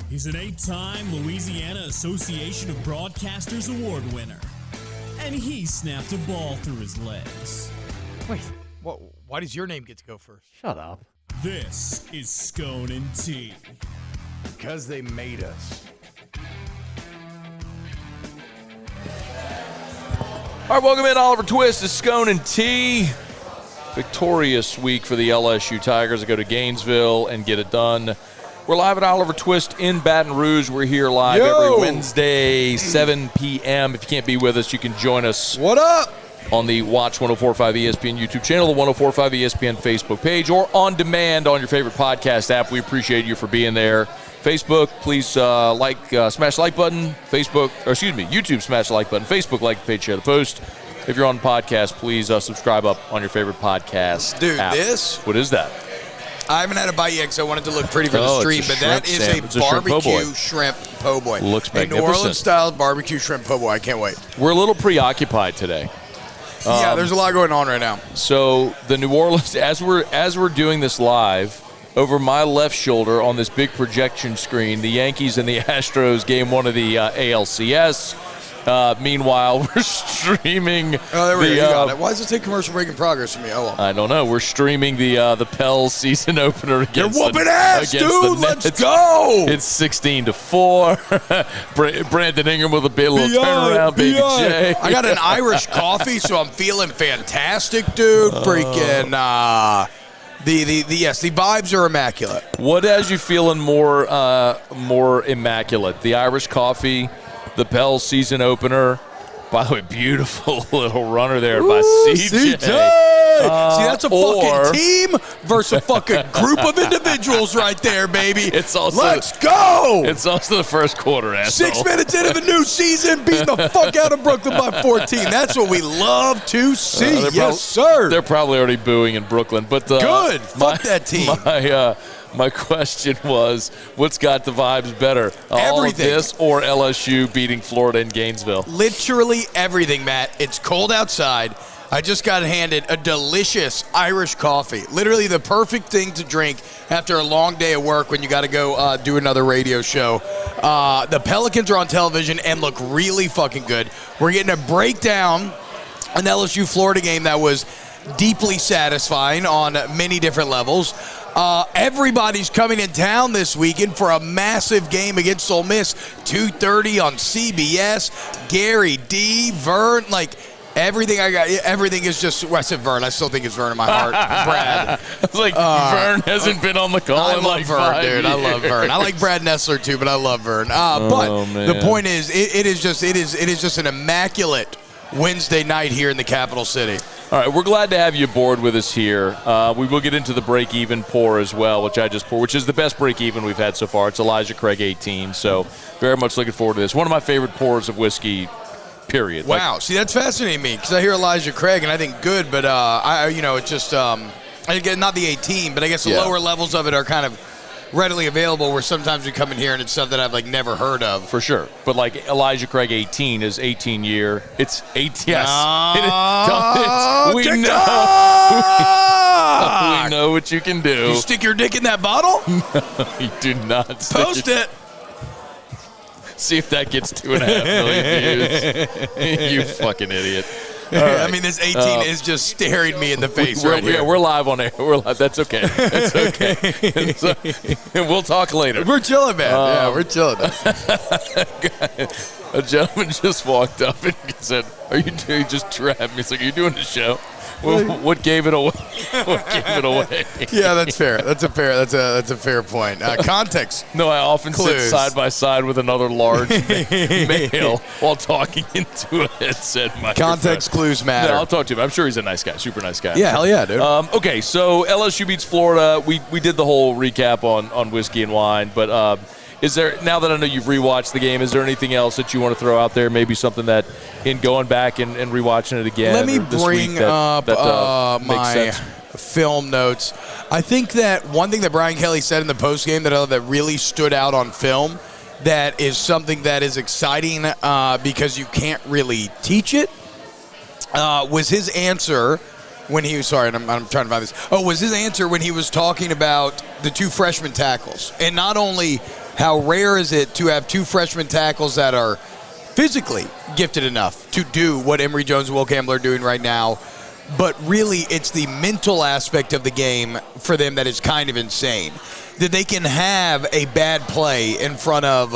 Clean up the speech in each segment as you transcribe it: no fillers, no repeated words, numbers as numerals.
He's an 8-time Louisiana Association of Broadcasters Award winner. And he snapped a ball through his legs. Wait, why does your name get to go first? Shut up. This is Scone T. Because they made us. All right, welcome in, Oliver Twist. It's Scone T. Victorious week for the LSU Tigers. They go to Gainesville and get it done. We're live at Oliver Twist in Baton Rouge. We're here live every Wednesday, 7 p.m. If you can't be with us, you can join us. What up? On the Watch 104.5 ESPN YouTube channel, the 104.5 ESPN Facebook page, or on demand on your favorite podcast app. We appreciate you for being there. Facebook, please smash the like button. YouTube, smash the like button. Facebook, like the page, share the post. If you're on podcast, please subscribe up on your favorite podcast app. What is that? I haven't had a bite yet because I wanted to look pretty for the stream, but that is a barbecue shrimp po' boy. Looks magnificent. A New Orleans-style barbecue shrimp po' boy. I can't wait. We're a little preoccupied today. Yeah, there's a lot going on right now. So the New Orleans, as we're doing this live, over my left shoulder on this big projection screen, the Yankees and the Astros game one of the ALCS. Meanwhile, we're streaming. Oh, there we go. You got it. Why does it take commercial break in progress for me? Oh, well. I don't know. We're streaming the Pels season opener against. You're whooping ass, dude. Let's go. It's 16-4. Brandon Ingram with a little turnaround, baby J. I got an Irish coffee, so I'm feeling fantastic, dude. Freaking. The vibes are immaculate. What has you feeling more immaculate? The Irish coffee. The Pels season opener. By the way, beautiful little runner there by CJ. See, that's a fucking team versus a fucking group of individuals right there, baby. It's also, let's go! It's also the first quarter, asshole. 6 minutes into the new season, beating the fuck out of Brooklyn by 14. That's what we love to see. Yes, sir. They're probably already booing in Brooklyn. But good. Fuck that team. My question was, what's got the vibes better? Everything. All of this or LSU beating Florida in Gainesville? Literally everything, Matt. It's cold outside. I just got handed a delicious Irish coffee. Literally the perfect thing to drink after a long day of work when you got to go do another radio show. The Pelicans are on television and look really fucking good. We're getting a breakdown an LSU-Florida game that was deeply satisfying on many different levels. Everybody's coming in town this weekend for a massive game against Ole Miss, 2:30 on CBS. Gary D, Vern, everything I got. Everything is just. Well, I said Vern. I still think it's Vern in my heart. Brad. Vern hasn't been on the call. I love Vern, dude. I love Vern. I like Brad Nessler too, but I love Vern. But the point is, it is just an immaculate Wednesday night here in the capital city. All right, we're glad to have you aboard with us here. We will get into the break-even pour as well, which I just poured, which is the best break-even we've had so far. It's Elijah Craig 18, so very much looking forward to this. One of my favorite pours of whiskey, period. Wow, see, that's fascinating me because I hear Elijah Craig and I think good, but it's just again, not the 18, but I guess the lower levels of it are kind of readily available where sometimes we come in here and it's stuff that I've never heard of. For sure. But Elijah Craig 18 is 18 year. It's 18. Yes. We know what you can do. You stick your dick in that bottle? No, you do not. Post it. See if that gets 2.5 million views. You fucking idiot. Right. I mean, this 18 is just staring me in the face right here. Yeah, we're live on air. We're live. That's okay. That's okay. We'll talk later. We're chilling, man. We're chilling. A gentleman just walked up and said, "Are you doing?" He just grabbed me. He's like, "Are you doing the show?" Well, what gave it away? What gave it away? Yeah, that's fair. That's a fair point. Context. No, I often sit side by side with another large male while talking into a headset microphone. Context clues matter. No, I'll talk to him. I'm sure he's a nice guy, super nice guy. Yeah, hell yeah, dude. Okay, so LSU beats Florida. We did the whole recap on whiskey and wine, but is there, now that I know you've rewatched the game, is there anything else that you want to throw out there? Maybe something that, in going back and rewatching it again, let me bring up my film notes. I think that one thing that Brian Kelly said in the postgame that really stood out on film, that is something that is exciting because you can't really teach it, was his answer when he was, sorry, I'm trying to find this. Was his answer when he was talking about the two freshman tackles. And not only how rare is it to have 2 freshman tackles that are physically gifted enough to do what Emory Jones and Will Campbell are doing right now. But really, it's the mental aspect of the game for them that is kind of insane. That they can have a bad play in front of,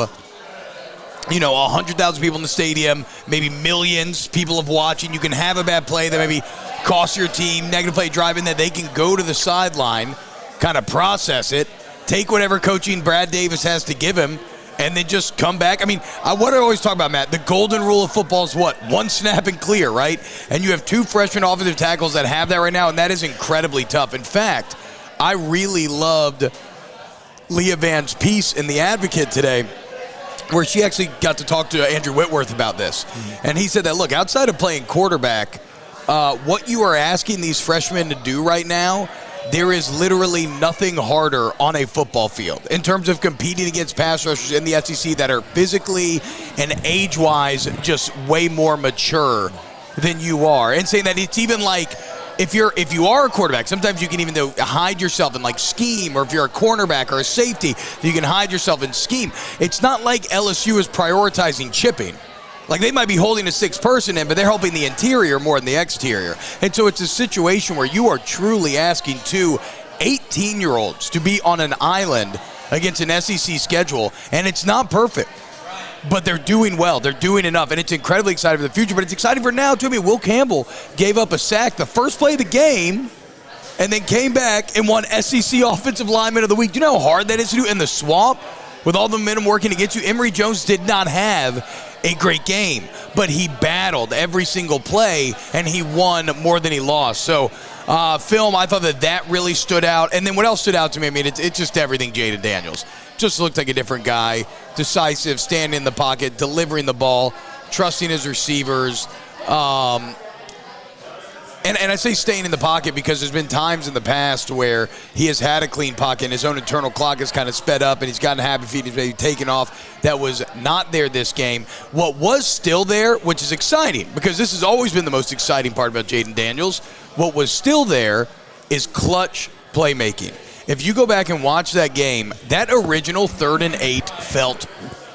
100,000 people in the stadium, maybe millions people of watching. You can have a bad play that maybe costs your team, negative play driving, that they can go to the sideline, kind of process it, take whatever coaching Brad Davis has to give him, and then just come back. I mean, what I always talk about, Matt, the golden rule of football is what? 1 snap and clear, right? And you have 2 freshman offensive tackles that have that right now, and that is incredibly tough. In fact, I really loved Leah Van's piece in The Advocate today, where she actually got to talk to Andrew Whitworth about this. Mm-hmm. And he said that, look, outside of playing quarterback, what you are asking these freshmen to do right now, there is literally nothing harder on a football field in terms of competing against pass rushers in the SEC that are physically and age-wise just way more mature than you are. And saying that it's even like, if you are a quarterback, sometimes you can even hide yourself in like scheme, or if you're a cornerback or a safety, you can hide yourself in scheme. It's not like LSU is prioritizing chipping. Like, they might be holding a 6th person in, but they're helping the interior more than the exterior. And so it's a situation where you are truly asking 2 18-year-olds to be on an island against an SEC schedule, and it's not perfect. But they're doing well. They're doing enough, and it's incredibly exciting for the future. But it's exciting for now, too. I mean, Will Campbell gave up a sack the first play of the game and then came back and won SEC Offensive Lineman of the Week. Do you know how hard that is to do in the swamp with all the momentum working against you? Emory Jones did not have a great game, but he battled every single play, and he won more than he lost. So, film, I thought that really stood out. And then what else stood out to me, I mean, it's just everything Jaden Daniels. Just looked like a different guy, decisive, standing in the pocket, delivering the ball, trusting his receivers. And I say staying in the pocket because there's been times in the past where he has had a clean pocket and his own internal clock has kind of sped up and he's gotten happy feet, he's maybe taken off. That was not there this game. What was still there, which is exciting, because this has always been the most exciting part about Jaden Daniels, what was still there is clutch playmaking. If you go back and watch that game, that original 3rd and 8 felt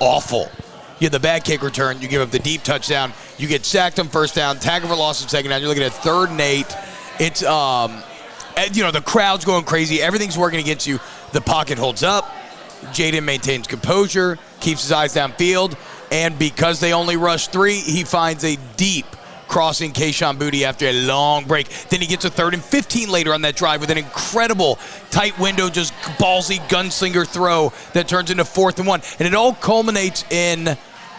awful. You had the bad kick return, you give up the deep touchdown, you get sacked on first down, tackle for loss on second down, you're looking at 3rd and 8. It's, the crowd's going crazy, everything's working against you, the pocket holds up, Jaden maintains composure, keeps his eyes downfield, and because they only rush 3, he finds a deep crossing Kayshon Boutte after a long break. Then he gets a 3rd and 15 later on that drive with an incredible tight window, just ballsy gunslinger throw that turns into 4th and 1. And it all culminates in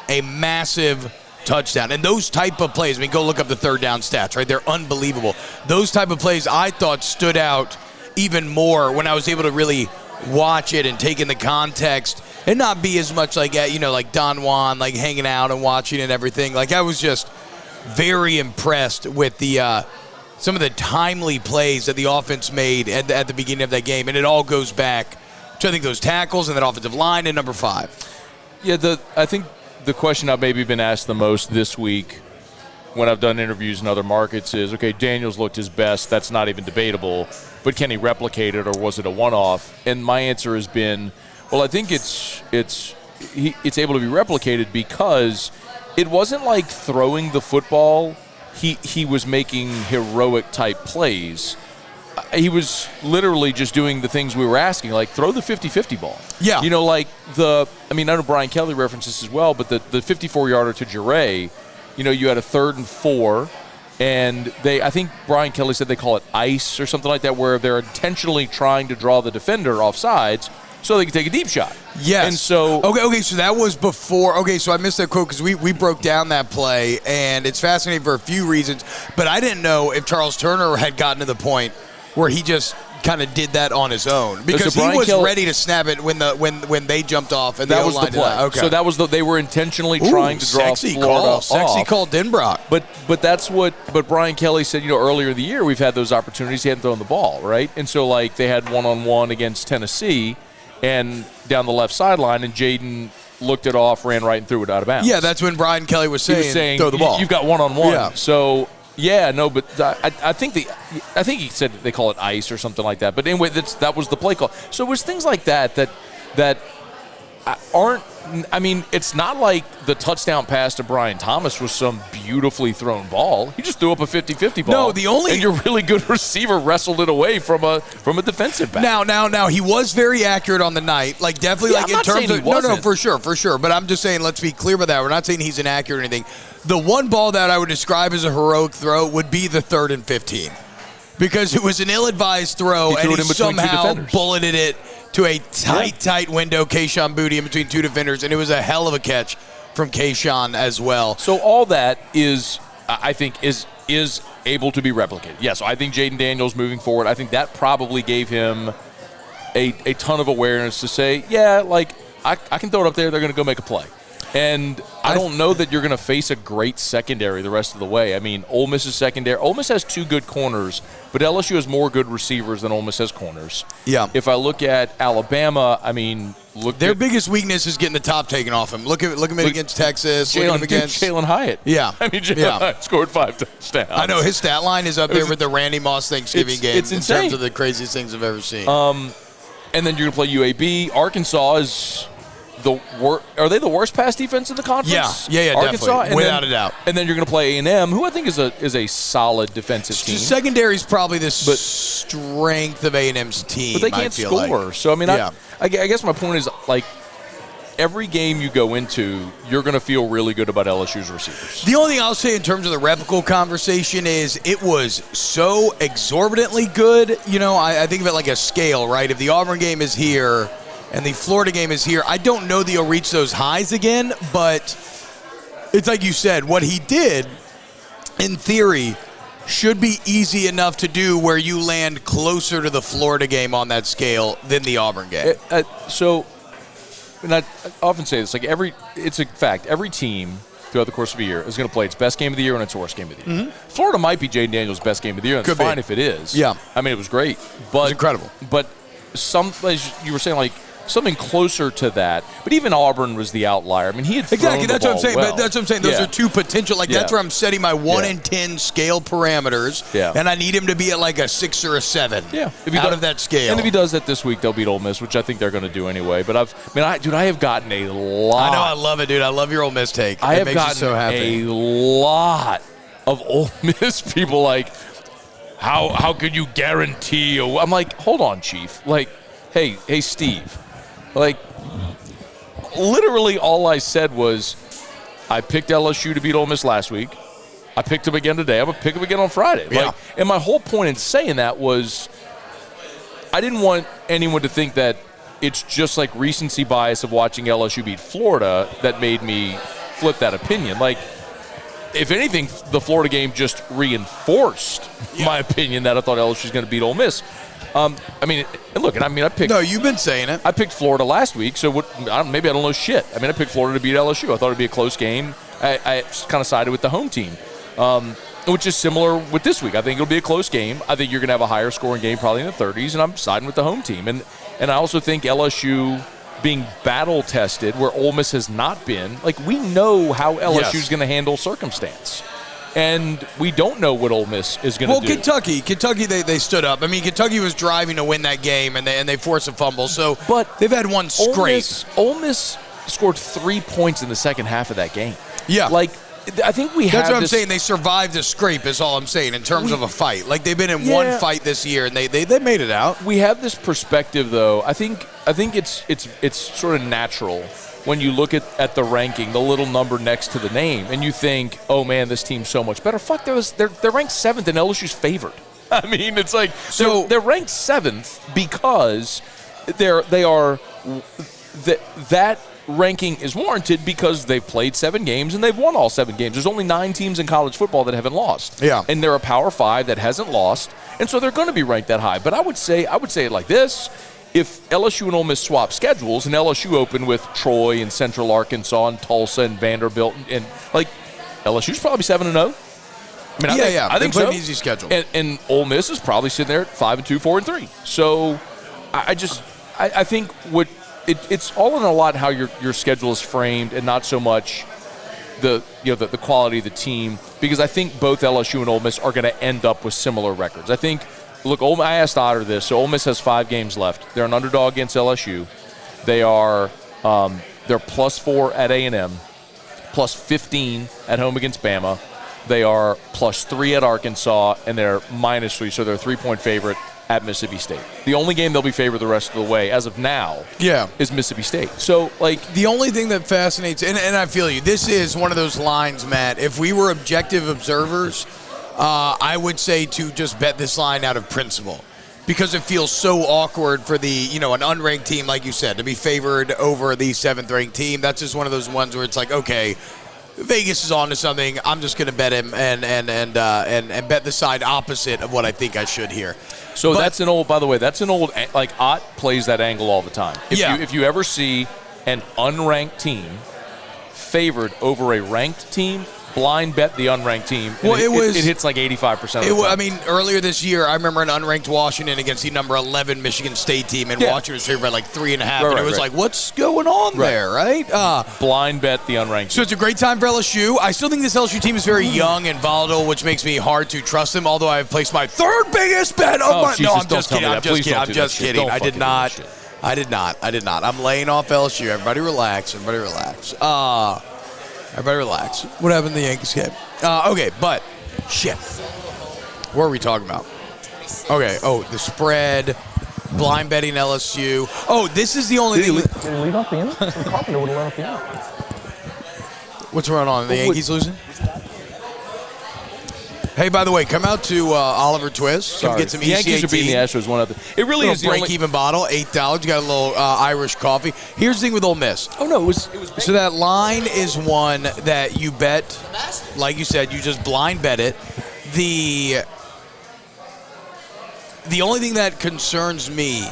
a massive touchdown. And those type of plays, I mean, go look up the 3rd down stats, right? They're unbelievable. Those type of plays I thought stood out even more when I was able to really watch it and take in the context and not be as much like, like Don Juan, like hanging out and watching and everything. Like, I was just very impressed with the some of the timely plays that the offense made at the beginning of that game, and it all goes back to, I think, those tackles and that offensive line and number 5. Yeah, I think the question I've maybe been asked the most this week when I've done interviews in other markets is, okay, Daniels looked his best. That's not even debatable, but can he replicate it, or was it a one-off? And my answer has been, well, I think it's able to be replicated because it wasn't like throwing the football. He was making heroic type plays. He was literally just doing the things we were asking, like throw the 50-50 ball. Yeah. I know Brian Kelly referenced this as well, but the 54-yarder to Jure, you had a 3rd and 4, and I think Brian Kelly said they call it ice or something like that, where they're intentionally trying to draw the defender off sides so they can take a deep shot. Yes. And so okay, so that was before. Okay, so I missed that quote because we broke down that play, and it's fascinating for a few reasons. But I didn't know if Charles Turner had gotten to the point where he just kind of did that on his own, because he was ready to snap it when they jumped off, and that was the play. Okay. So that was they were intentionally trying to draw Florida off. Sexy call, Denbrock. But that's what Brian Kelly said. Earlier in the year we've had those opportunities. He hadn't thrown the ball, right? And so they had 1-on-1 against Tennessee, and down the left sideline, and Jaden looked it off, ran right and threw it out of bounds. Yeah, that's when Brian Kelly was saying throw the ball. You've got 1-on-1. Yeah. So. Yeah, no, but I think he said they call it ice or something like that. But anyway, that was the play call. So it was things like that it's not like the touchdown pass to Brian Thomas was some beautifully thrown ball. He just threw up a 50-50 ball. No, and your really good receiver wrestled it away from a defensive back. Now, he was very accurate on the night. Like, definitely, I'm in not terms saying of he wasn't. for sure. But I'm just saying, let's be clear about that. We're not saying he's inaccurate or anything. The one ball that I would describe as a heroic throw would be the 3rd and 15, because it was an ill-advised throw, and he somehow bulleted it to a tight window. Kayshon Boutte in between 2 defenders, and it was a hell of a catch from Kayshon as well. So all that is, I think, is able to be replicated. Yes, I think Jaden Daniels moving forward, I think that probably gave him a ton of awareness to say, yeah, like, I can throw it up there, they're going to go make a play. And I don't know that you're going to face a great secondary the rest of the way. I mean, Ole Miss's secondary. Ole Miss has 2 good corners, but LSU has more good receivers than Ole Miss has corners. Yeah. If I look at Alabama, I mean, their biggest weakness is getting the top taken off him. Look at him against Texas. Look at him against Jalen Hyatt. Yeah. I mean, Jalen Hyatt scored 5 touchdowns. I know his stat line is up there with the Randy Moss Thanksgiving game. It's insane. In terms of the craziest things I've ever seen. And then you're going to play UAB. Arkansas is are they the worst pass defense in the conference? Yeah, Arkansas, definitely, without a doubt. And then you're going to play A&M, who I think is a solid defensive team. Secondary is probably the strength of A&M's team. But they can't score. So I mean, I guess my point is, like, every game you go into, you're going to feel really good about LSU's receivers. The only thing I'll say in terms of the replicable conversation is it was so exorbitantly good. You know, I think of it like a scale, right? If the Auburn game is here and the Florida game is here, I don't know that he'll reach those highs again, but it's like you said, what he did, in theory, should be easy enough to do where you land closer to the Florida game on that scale than the Auburn game. And I often say this, like it's a fact, every team throughout the course of a year is going to play its best game of the year and its worst game of the year. Mm-hmm. Florida might be Jaden Daniels' best game of the year, and it's fine if it is. Yeah. I mean, it was great. But, it was incredible. But as you were saying, like, something closer to that. But even Auburn was the outlier. I mean, he had thrown the that's ball what I'm saying. well. But that's what I'm saying. Those are two potential. Like, that's where I'm setting my 1 in 10 scale parameters. Yeah. And I need him to be at like a 6 or a 7. Yeah. Out of that scale. And if he does that this week, they'll beat Ole Miss, which I think they're going to do anyway. But I have gotten a lot. I know. I love it, dude. I love your Ole Miss take. I have makes gotten you so happy. a lot of Ole Miss people like, how could you guarantee? I'm like, hold on, Chief. Like, hey, Steve. Like, literally all I said was, I picked LSU to beat Ole Miss last week. I picked them again today. I'm going to pick them again on Friday. Yeah. Like, and my whole point in saying that was I didn't want anyone to think that it's just like recency bias of watching LSU beat Florida that made me flip that opinion. Like, if anything, the Florida game just reinforced my opinion that I thought LSU was going to beat Ole Miss. I picked. No, you've been saying it. I picked Florida last week, so maybe I don't know shit. I mean, I picked Florida to beat LSU. I thought it'd be a close game. I kind of sided with the home team, which is similar with this week. I think it'll be a close game. I think you're going to have a higher scoring game, probably in the 30s, and I'm siding with the home team. And I also think LSU being battle tested, where Ole Miss has not been. Like, we know how LSU's going to handle circumstance. And we don't know what Ole Miss is going to do. Well, Kentucky, they stood up. I mean, Kentucky was driving to win that game, and they forced a fumble. So, but they've had one scrape. Ole Miss scored 3 points in the second half of that game. Yeah, like I think we have. That's what I'm saying. They survived the scrape. Is all I'm saying in terms of a fight. Like, they've been in one fight this year, and they made it out. We have this perspective, though. I think it's sort of natural. When you look at the ranking, the little number next to the name, and you think, oh, man, this team's so much better. Fuck, they're ranked 7th, and LSU's favored. I mean, it's like they're ranked 7th because that ranking is warranted because they've played 7 games, and they've won all 7 games. There's only 9 teams in college football that haven't lost. Yeah. And they're a Power 5 that hasn't lost, and so they're going to be ranked that high. But I would say it like this. If LSU and Ole Miss swap schedules and LSU open with Troy and Central Arkansas and Tulsa and Vanderbilt and like LSU's probably 7-0. I mean, I think so. An easy schedule. And Ole Miss is probably sitting there at 5-2, 4-3. So I think it's all in a lot how your schedule is framed and not so much the quality of the team, because I think both LSU and Ole Miss are going to end up with similar records. I think. Look, I asked Otter this. So Ole Miss has 5 games left. They're an underdog against LSU. They are They're +4 at A&M, +15 at home against Bama. They are +3 at Arkansas, and they're -3, so they're a 3-point favorite at Mississippi State. The only game they'll be favored the rest of the way, as of now, is Mississippi State. So, the only thing that fascinates, and I feel you, this is one of those lines, Matt. If we were objective observers, I would say to just bet this line out of principle, because it feels so awkward for the, an unranked team, like you said, to be favored over the 7th-ranked team. That's just one of those ones where it's like, okay, Vegas is on to something. I'm just going to bet him and bet the side opposite of what I think I should here. So that's an old, like Ott plays that angle all the time. If you ever see an unranked team favored over a ranked team, blind bet the unranked team. Well, it hits like 85% of the time. I mean, earlier this year, I remember an unranked Washington against the number 11 Michigan State team, and Washington was favored by like 3.5, and it was like, what's going on there, right? Blind bet the unranked team. So it's a great time for LSU. I still think this LSU team is very young and volatile, which makes me hard to trust them, although I have placed my third biggest bet of my... No, I'm just kidding. I'm just kidding. I did not. I'm laying off LSU. Everybody relax. Everybody relax. What happened in the Yankees game? Okay, but shit. What are we talking about? Okay, the spread, blind betting LSU. Oh, this is the only thing. Did he lead off the inning? Carpenter would have led off the inning. What's going on? The Yankees losing? Hey, by the way, come out to Oliver Twist. Come get some ECAT. The Yankees are beating the Astros 1-0. It really is the break-even bottle, $8. You got a little Irish coffee. Here's the thing with Ole Miss. Oh, no, it was. So that line is one that you bet, like you said, you just blind bet it. The only thing that concerns me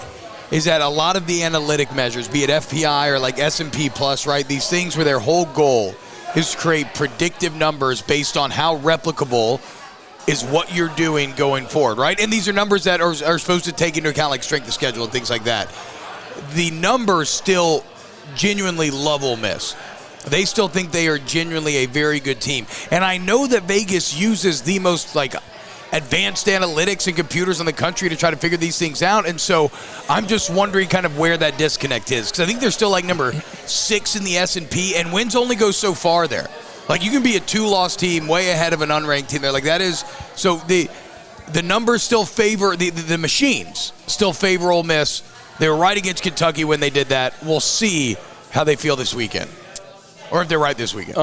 is that a lot of the analytic measures, be it FPI or like S&P Plus, right, these things where their whole goal is to create predictive numbers based on how replicable is what you're doing going forward, right? And these are numbers that are supposed to take into account like strength of schedule and things like that. The numbers still genuinely love Ole Miss. They still think they are genuinely a very good team. And I know that Vegas uses the most like advanced analytics and computers in the country to try to figure these things out. And so I'm just wondering kind of where that disconnect is, because I think they're still like number 6 in the S&P, and wins only go so far there. Like, you can be a 2-loss team way ahead of an unranked team there. Like, that is – so the numbers still favor – the machines still favor Ole Miss. They were right against Kentucky when they did that. We'll see how they feel this weekend, or if they're right this weekend.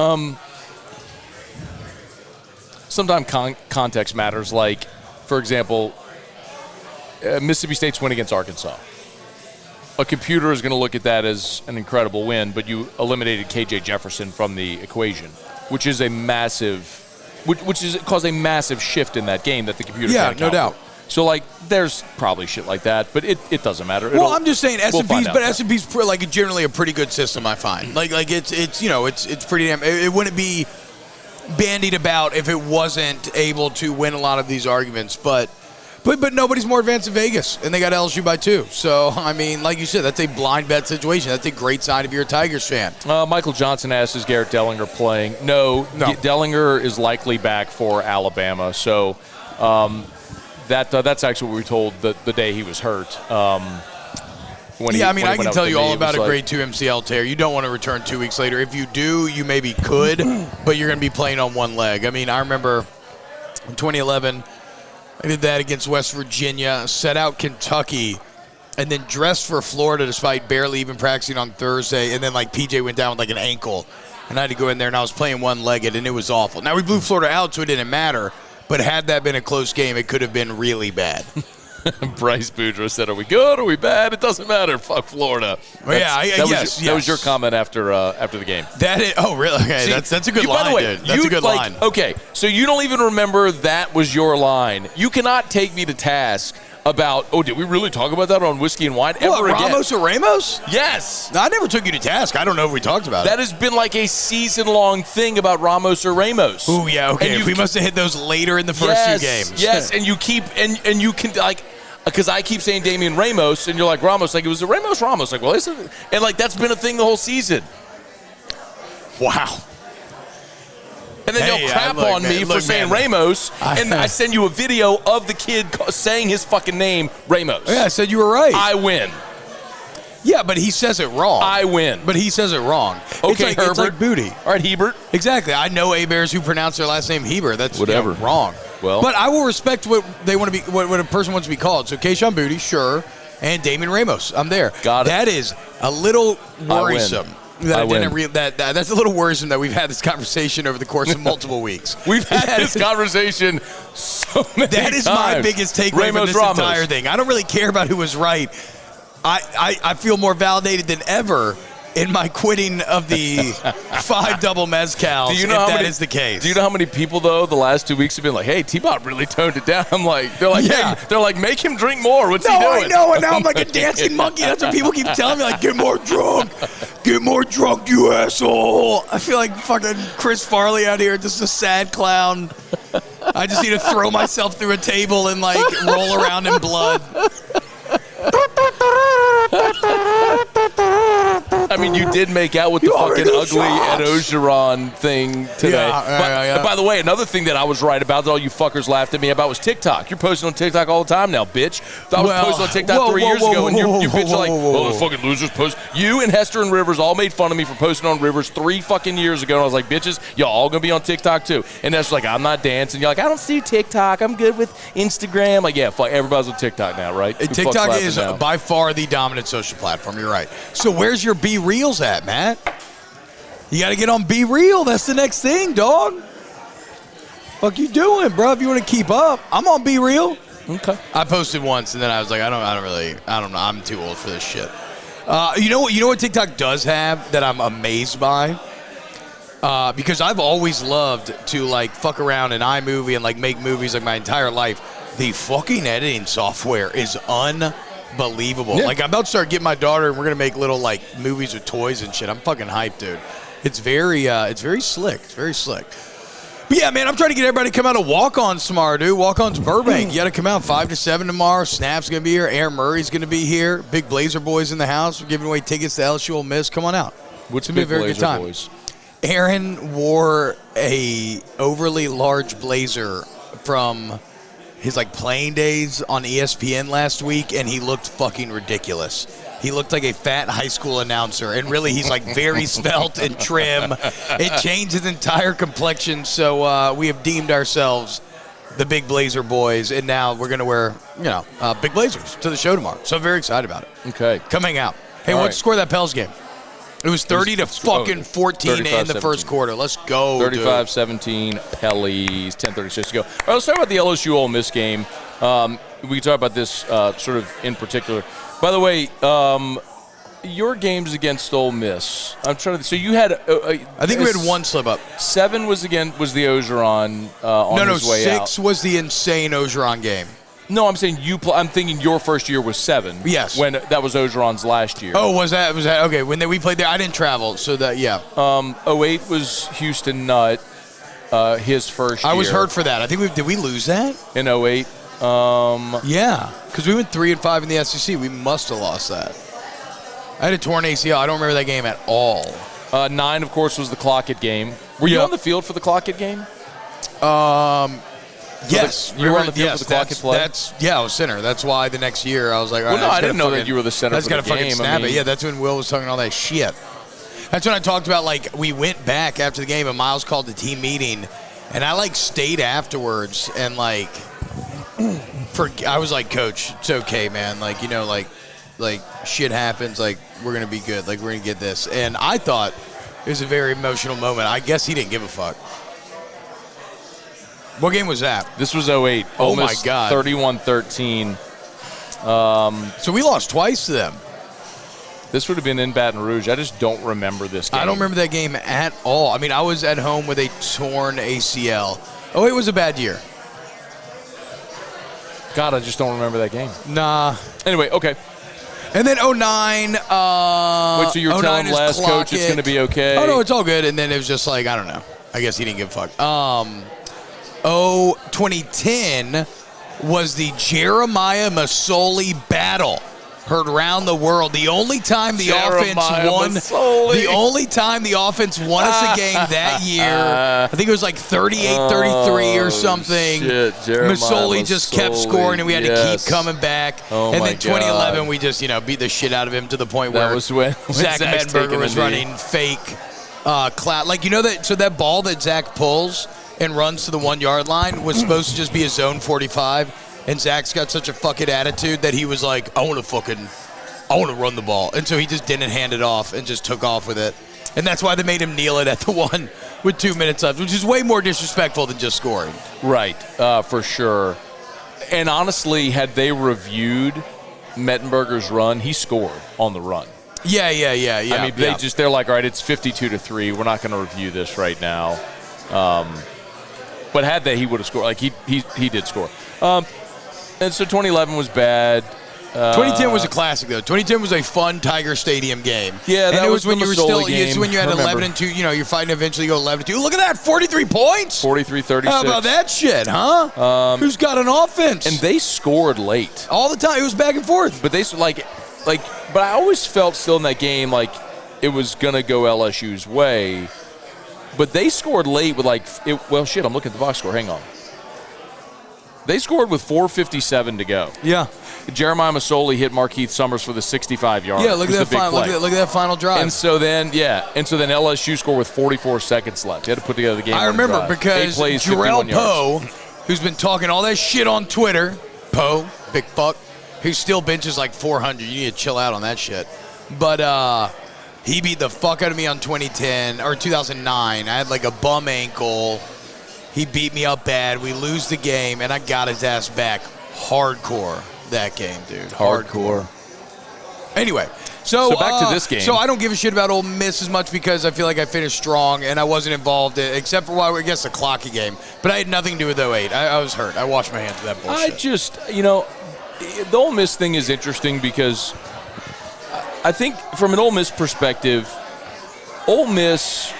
Sometimes context matters. Like, for example, Mississippi State's win against Arkansas. A computer is going to look at that as an incredible win, but you eliminated KJ Jefferson from the equation, which is a massive, which is caused a massive shift in that game that the computer can't account no doubt. for. So, like, there's probably shit like that, but it doesn't matter. Well, I'm just saying S&P's like generally a pretty good system, I find. Like it's pretty damn. It wouldn't be bandied about if it wasn't able to win a lot of these arguments, but nobody's more advanced than Vegas, and they got LSU by 2. So, I mean, like you said, that's a blind bet situation. That's a great sign if you're a Tigers fan. Michael Johnson asked, is Garrett Dellinger playing? No. Dellinger is likely back for Alabama. So that's actually what we were told the day he was hurt. I can tell you all about a grade 2 MCL tear. You don't want to return 2 weeks later. If you do, you maybe could, but you're going to be playing on one leg. I mean, I remember in 2011, I did that against West Virginia, set out Kentucky, and then dressed for Florida despite barely even practicing on Thursday. And then, like, PJ went down with, like, an ankle. And I had to go in there, and I was playing one-legged, and it was awful. Now, we blew Florida out, so it didn't matter. But had that been a close game, it could have been really bad. Bryce Boudreaux said, are we good? Are we bad? It doesn't matter. Fuck Florida. That was your comment after the game. Oh, really? Okay, see, that's a good line, dude. That's a good line. Okay, so you don't even remember that was your line. You cannot take me to task about, did we really talk about that on Whiskey and Wine ever again? Ramos or Ramos? Yes. No, I never took you to task. I don't know if we talked about it. That has been like a season-long thing about Ramos or Ramos. Oh, yeah, okay. We must have hit those later in the first few games. Yes, and you keep, and you can, like, because I keep saying Damian Ramos, and you're like, Ramos, like, it was a Ramos. Like, well, isn't, and, like, that's been a thing the whole season. Wow. And then you'll crap on me for saying Ramos, and I send you a video of the kid saying his fucking name, Ramos. Yeah, I said you were right. I win. Yeah, but he says it wrong. I win. But he says it wrong. Okay, Herbert. It's like booty. All right, Hebert. Exactly. I know A-Bears who pronounce their last name Hebert. That's whatever. Wrong. Well, but I will respect what they want to be, what a person wants to be called. So Keyshawn Booty, sure, and Damon Ramos. I'm there. Got it. That is a little worrisome. That's a little worrisome that we've had this conversation over the course of multiple weeks. We've had this conversation so many times. That is my biggest takeaway from this entire thing. I don't really care about who was right. I feel more validated than ever in my quitting of the 5 double mezcals, do you know if that is the case. Do you know how many people, though, the last 2 weeks have been like, hey, T-Bot really toned it down? I'm like, they're like, make him drink more. What's he doing? I know, and now I'm like a dancing monkey. That's what people keep telling me, like, get more drunk, you asshole. I feel like fucking Chris Farley out here, just a sad clown. I just need to throw myself through a table and, like, roll around in blood. I mean, you did make out with the fucking ugly Ed Ogeron thing today. Yeah. By the way, another thing that I was right about that all you fuckers laughed at me about was TikTok. You're posting on TikTok all the time now, bitch. I was posting on TikTok 3 years ago, and you bitch like, oh, the fucking losers post. You and Hester and Rivers all made fun of me for posting on Rivers 3 fucking years ago, and I was like, bitches, y'all all gonna be on TikTok too. And that's like, I'm not dancing. You're like, I don't do TikTok. I'm good with Instagram. Like, yeah, fuck, everybody's on TikTok now, right? TikTok is by far the dominant social platform. You're right. So where's your Be Reals at, Matt? You got to get on Be Real. That's the next thing, dog. Fuck you doing, bro? If you want to keep up, I'm on Be Real. Okay. I posted once, and then I was like, I don't know. I'm too old for this shit. You know what TikTok does have that I'm amazed by? Because I've always loved to, like, fuck around in iMovie and, like, make movies, like, my entire life. The fucking editing software is unbelievable. Yeah. Like, I'm about to start getting my daughter, and we're gonna make little, like, movies with toys and shit. I'm fucking hyped, dude. It's very slick. It's very slick. But yeah, man, I'm trying to get everybody to come out to Walk-Ons tomorrow, dude. Walk-Ons Burbank. You got to come out 5 to 7 tomorrow. Snap's gonna be here. Aaron Murray's gonna be here. Big Blazer Boys in the house. We're giving away tickets to LSU-Ole Miss. Come on out. What's gonna be a very good time. Boys? Aaron wore a overly large blazer from his, like, playing days on ESPN last week, and he looked fucking ridiculous. He looked like a fat high school announcer, and really he's, like, very svelte and trim. It changed his entire complexion, so we have deemed ourselves the Big Blazer Boys, and now we're going to wear, big blazers to the show tomorrow. So I'm very excited about it. Okay. Coming out. Hey, what's the score of that Pels game? It was 30 to fucking 14 in the first quarter. Let's go, 35-17, Pellies, 10:36 to go. All right, let's talk about the LSU-Ole Miss game. We can talk about this sort of in particular. By the way, your games against Ole Miss. I'm trying to. So you had. I think we had one slip up. 7 was the Ogeron on his way out. 6 was the insane Ogeron game. No, I'm saying I'm thinking your first year was 7. Yes. When that was Ogeron's last year. Oh, was that okay? When we played there, I didn't travel, so that 08 was Houston Nutt, his first year. I was hurt for that. I think did we lose that in 08? Yeah, because we went 3-5 in the SEC. We must have lost that. I had a torn ACL. I don't remember that game at all. 9, of course, was the Clockett game. Were you on the field for the Clockett game? Yes, you were on the field for the Clockett play. I was center. That's why the next year I was like, all right, I didn't know that you were the center. That's got to fucking snap it. Yeah, that's when Will was talking all that shit. That's when I talked about, like, we went back after the game and Miles called the team meeting, and I, like, stayed afterwards and, like, I was like, Coach, it's okay, man. Like, like shit happens. Like, we're gonna be good. Like, we're gonna get this. And I thought it was a very emotional moment. I guess he didn't give a fuck. What game was that? This was 08. Oh, my God. 31-13. So we lost twice to them. This would have been in Baton Rouge. I just don't remember this game. I don't remember that game at all. I mean, I was at home with a torn ACL. Oh, it was a bad year. God, I just don't remember that game. Nah. Anyway, okay. And then 09. Wait, so you're telling Les, Coach, it's going to be okay? Oh, no, it's all good. And then it was just like, I don't know. I guess he didn't give a fuck. 2010 was the Jeremiah Masoli battle. heard round the world. The only time the offense won, the only time the offense won us a game that year, I think it was like 38-33 or something. Shit, Masoli just kept scoring, and we had to keep coming back. Oh, and my then 2011, God. we just beat the shit out of him to the point That where was when Zach Zach's Mettenberger was taking a knee. running fake cloud. Like, that, so that ball that Zach pulls and runs to the 1 yard line was supposed to just be a zone 45. And Zach's got such a fucking attitude that he was like, I want to run the ball. And so he just didn't hand it off and just took off with it. And that's why they made him kneel it at the 1 with 2 minutes left, which is way more disrespectful than just scoring. Right, for sure. And honestly, had they reviewed Mettenberger's run, he scored on the run. Yeah. I mean, they're like, all right, it's 52-3. We're not going to review this right now. But had they, he would have scored. Like, he did score. And so 2011 was bad. 2010 was a classic, though. 2010 was a fun Tiger Stadium game. Yeah, that and it was when the you were Masoli still, game. it's when you had 11-2. You're fighting eventually go 11-2. Look at that, 43 points. 43-36. How about that shit, huh? Who's got an offense? And they scored late all the time. It was back and forth. But they but I always felt still in that game like it was gonna go LSU's way. But they scored late with well, shit. I'm looking at the box score. Hang on. They scored with 4:57 to go. Yeah. Jeremiah Masoli hit Markeith Summers for the 65-yard. Yeah, look at that final drive. And so then LSU scored with 44 seconds left. They had to put together the game. I remember because Jarrell Poe, who's been talking all that shit on Twitter, Poe, big fuck, who still benches like 400. You need to chill out on that shit. But he beat the fuck out of me on 2010 or 2009. I had like a bum ankle. He beat me up bad. We lose the game, and I got his ass back hardcore that game, dude. Hardcore. Anyway, so back to this game. So I don't give a shit about Ole Miss as much because I feel like I finished strong, and I wasn't involved, except for I guess the clocky game. But I had nothing to do with 08. I was hurt. I washed my hands of that bullshit. I just, the Ole Miss thing is interesting because I think from an Ole Miss perspective, Ole Miss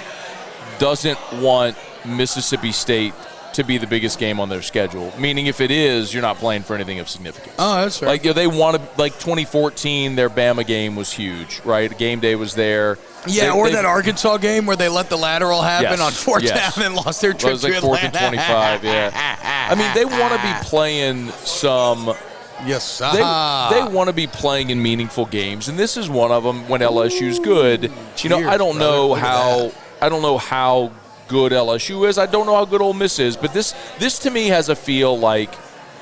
doesn't want Mississippi State to be the biggest game on their schedule. Meaning, if it is, you're not playing for anything of significance. Oh, that's right. They want to, 2014, their Bama game was huge, right? Game day was there. Yeah, that Arkansas game where they let the lateral happen on fourth down and lost their trip it was like to 4th Atlanta. and 25, yeah. I mean, they want to be playing some. Yes, they want to be playing in meaningful games, and this is one of them when LSU's good. I don't know how good LSU is. I don't know how good Ole Miss is, but this to me has a feel like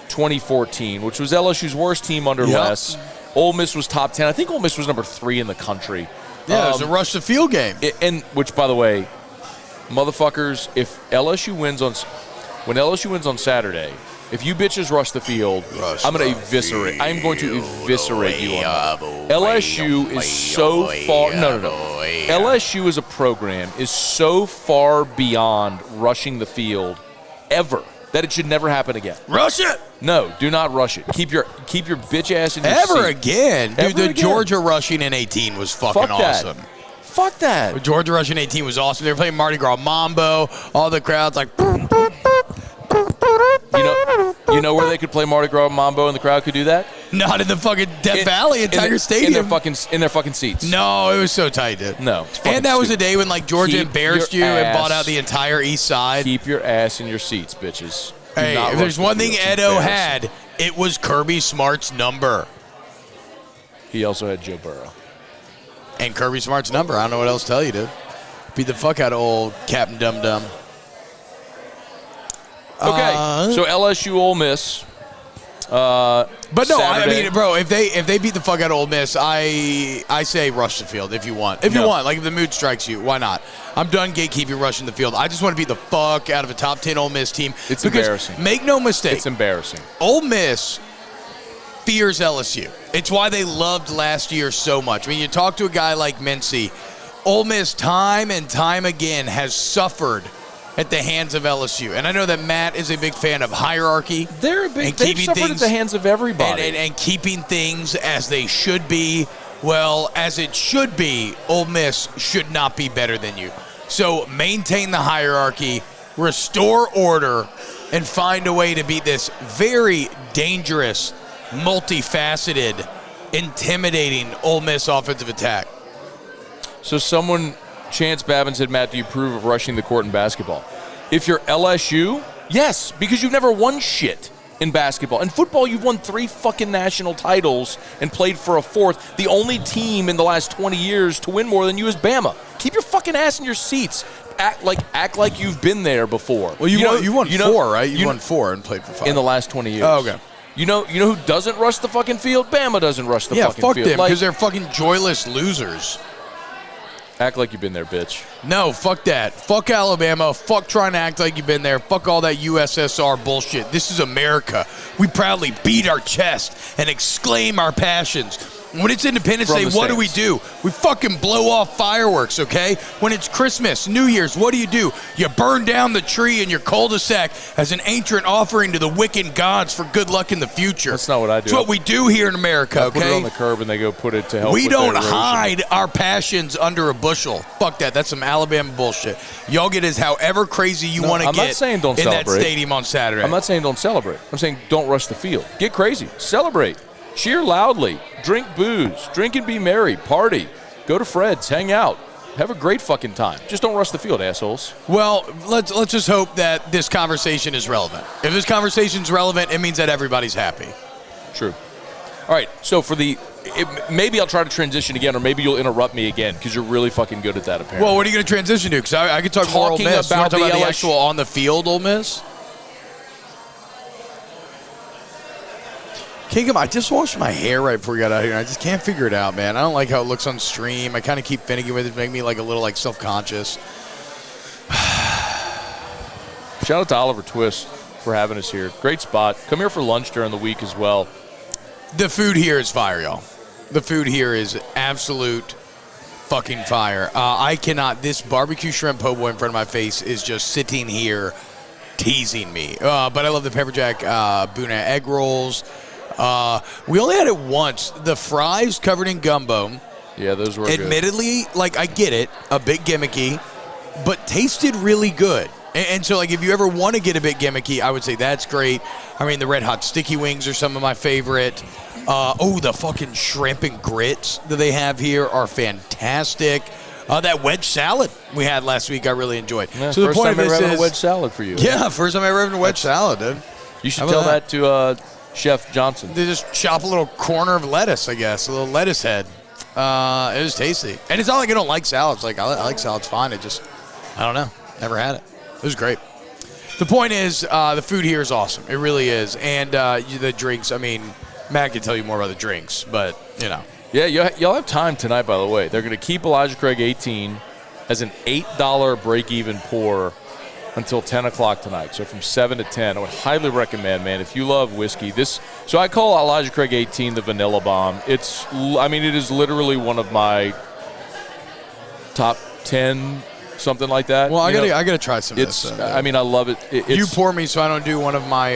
2014, which was LSU's worst team under Les. Ole Miss was top 10. I think Ole Miss was number 3 in the country. Yeah, it was a rush the field game. And which, by the way, motherfuckers, when LSU wins on Saturday, if you bitches rush the field, I'm going to eviscerate. I'm going to eviscerate you on that. LSU is so far. No. LSU as a program is so far beyond rushing the field ever that it should never happen again. Rush it. No, do not rush it. Keep your bitch ass in your seat. Again. Dude, the Georgia rushing in 18 was fucking awesome. Fuck that. Georgia rushing 18 was awesome. They were playing Mardi Gras Mambo. All the crowds like. You know where they could play Mardi Gras Mambo and the crowd could do that? Not in the fucking Death Valley at Tiger Stadium. In their fucking seats. No, it was so tight, dude. No. And that was a day when Georgia embarrassed you and bought out the entire east side. Keep your ass in your seats, bitches. Hey, if there's one thing Edo had, it was Kirby Smart's number. He also had Joe Burrow. And Kirby Smart's number. I don't know what else to tell you, dude. Beat the fuck out of old Captain Dum Dum. Okay, so LSU Ole Miss. But no, Saturday. I mean, bro, if they beat the fuck out of Ole Miss, I say rush the field if you want. If you want, like if the mood strikes you, why not? I'm done gatekeeping rushing the field. I just want to beat the fuck out of a top 10 Ole Miss team. It's embarrassing. Make no mistake. It's embarrassing. Ole Miss fears LSU. It's why they loved last year so much. I mean, you talk to a guy like Mincy, Ole Miss time and time again has suffered at the hands of LSU. And I know that Matt is a big fan of hierarchy. They've suffered at the hands of everybody. And keeping things as they should be. Well, as it should be, Ole Miss should not be better than you. So maintain the hierarchy, restore order, and find a way to beat this very dangerous, multifaceted intimidating Ole Miss offensive attack. So Chance Babin said, Matt, do you approve of rushing the court in basketball? If you're LSU, yes, because you've never won shit in basketball. In football, you've won 3 fucking national titles and played for a 4th. The only team in the last 20 years to win more than you is Bama. Keep your fucking ass in your seats. Act like you've been there before. Well, you won 4, right? You won 4 and played for 5. In the last 20 years. Oh, okay. You know who doesn't rush the fucking field? Bama doesn't rush the fucking field. Yeah, fuck them, because they're fucking joyless losers. Act like you've been there, bitch. No, fuck that. Fuck Alabama. Fuck trying to act like you've been there. Fuck all that USSR bullshit. This is America. We proudly beat our chest and exclaim our passions. When it's Independence Day, what do? We fucking blow off fireworks, okay? When it's Christmas, New Year's, what do? You burn down the tree in your cul-de-sac as an ancient offering to the wicked gods for good luck in the future. That's not what I do. That's what we do here in America, okay? Put it on the curb and they go put it to help. We with don't their erosion. hide our passions under a bushel. Fuck that. That's some Alabama bullshit. Y'all get as however crazy you want to get in that stadium on Saturday. I'm not saying don't celebrate. I'm saying don't rush the field. Get crazy. Celebrate. Cheer loudly. Drink booze. Drink and be merry. Party. Go to Fred's. Hang out. Have a great fucking time. Just don't rush the field, assholes. Well, let's just hope that this conversation is relevant. If this conversation is relevant, it means that everybody's happy. True. All right, so maybe I'll try to transition again, or maybe you'll interrupt me again, because you're really fucking good at that, apparently. Well, what are you going to transition to? Because I could talk more Ole Miss. About the actual on-the-field Ole Miss? Kingham, I just washed my hair right before we got out here, and I just can't figure it out, man. I don't like how it looks on stream. I kind of keep finicking with it, making me like a little like self-conscious. Shout out to Oliver Twist for having us here. Great spot. Come here for lunch during the week as well. The food here is fire, y'all. The food here is absolute fucking fire. I cannot. This barbecue shrimp po' boy in front of my face is just sitting here teasing me. But I love the pepper jack Boona egg rolls. We only had it once. The fries covered in gumbo. Yeah, those were good. Admittedly, like, I get it, a bit gimmicky, but tasted really good. And so, like, if you ever want to get a bit gimmicky, I would say that's great. I mean, the Red Hot Sticky Wings are some of my favorite. The fucking shrimp and grits that they have here are fantastic. That wedge salad we had last week, I really enjoyed. Yeah, so the point of this is a wedge salad for you. Yeah, first time I ever had a wedge salad, dude. You should tell that to Chef Johnson. They just chop a little corner of lettuce, I guess, a little lettuce head. It was tasty. And it's not like I don't like salads. Like, I like salads fine. I don't know. Never had it. It was great. The point is, the food here is awesome. It really is. And the drinks, I mean, Matt can tell you more about the drinks, but, you know. Yeah, y'all have time tonight, by the way. They're going to keep Elijah Craig 18 as an $8 break-even pour until 10 o'clock tonight. So from 7 to 10, I would highly recommend, man, if you love whiskey. So I call Elijah Craig 18 the Vanilla Bomb. It is literally one of my top 10, something like that. Well, I gotta try some of this. I mean, I love it. You pour me so I don't do one of my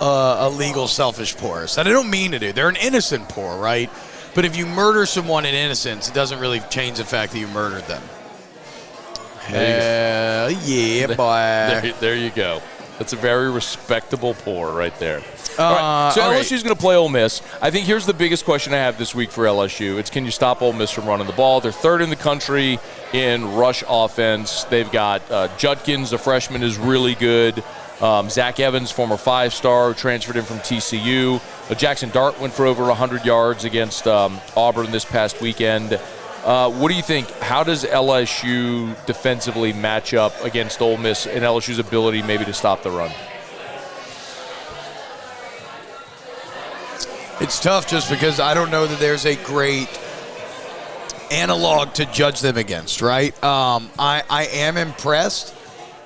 illegal, selfish pours. And I don't mean to do. They're an innocent pour, right? But if you murder someone in innocence, it doesn't really change the fact that you murdered them. Hell yeah, boy. There you go. That's a very respectable pour right there. All right, so LSU's going to play Ole Miss. I think here's the biggest question I have this week for LSU. It's, can you stop Ole Miss from running the ball? They're third in the country in rush offense. They've got Judkins, the freshman, is really good. Zach Evans, former 5-star, transferred in from TCU. Jackson Dart went for over 100 yards against Auburn this past weekend. What do you think? How does LSU defensively match up against Ole Miss and LSU's ability maybe to stop the run? It's tough just because I don't know that there's a great analog to judge them against, right? I am impressed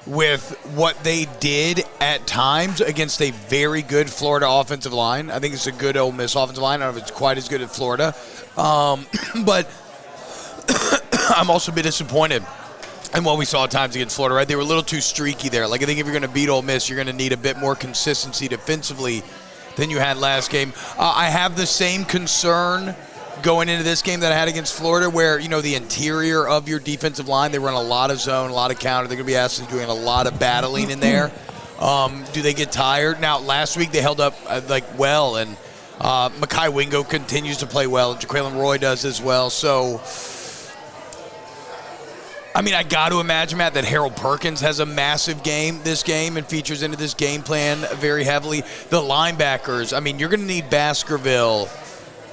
with what they did at times against a very good Florida offensive line. I think it's a good Ole Miss offensive line. I don't know if it's quite as good as Florida. But I'm also a bit disappointed in what we saw at times against Florida, right? They were a little too streaky there. Like, I think if you're going to beat Ole Miss, you're going to need a bit more consistency defensively than you had last game. I have the same concern going into this game that I had against Florida, where, you know, the interior of your defensive line, they run a lot of zone, a lot of counter. They're going to be asked to doing a lot of battling in there. Do they get tired? Now, last week they held up well, and Mekhi Wingo continues to play well, and Jaquelin Roy does as well. So, I mean, I got to imagine, Matt, that Harold Perkins has a massive game this game and features into this game plan very heavily. The linebackers, I mean, you're going to need Baskerville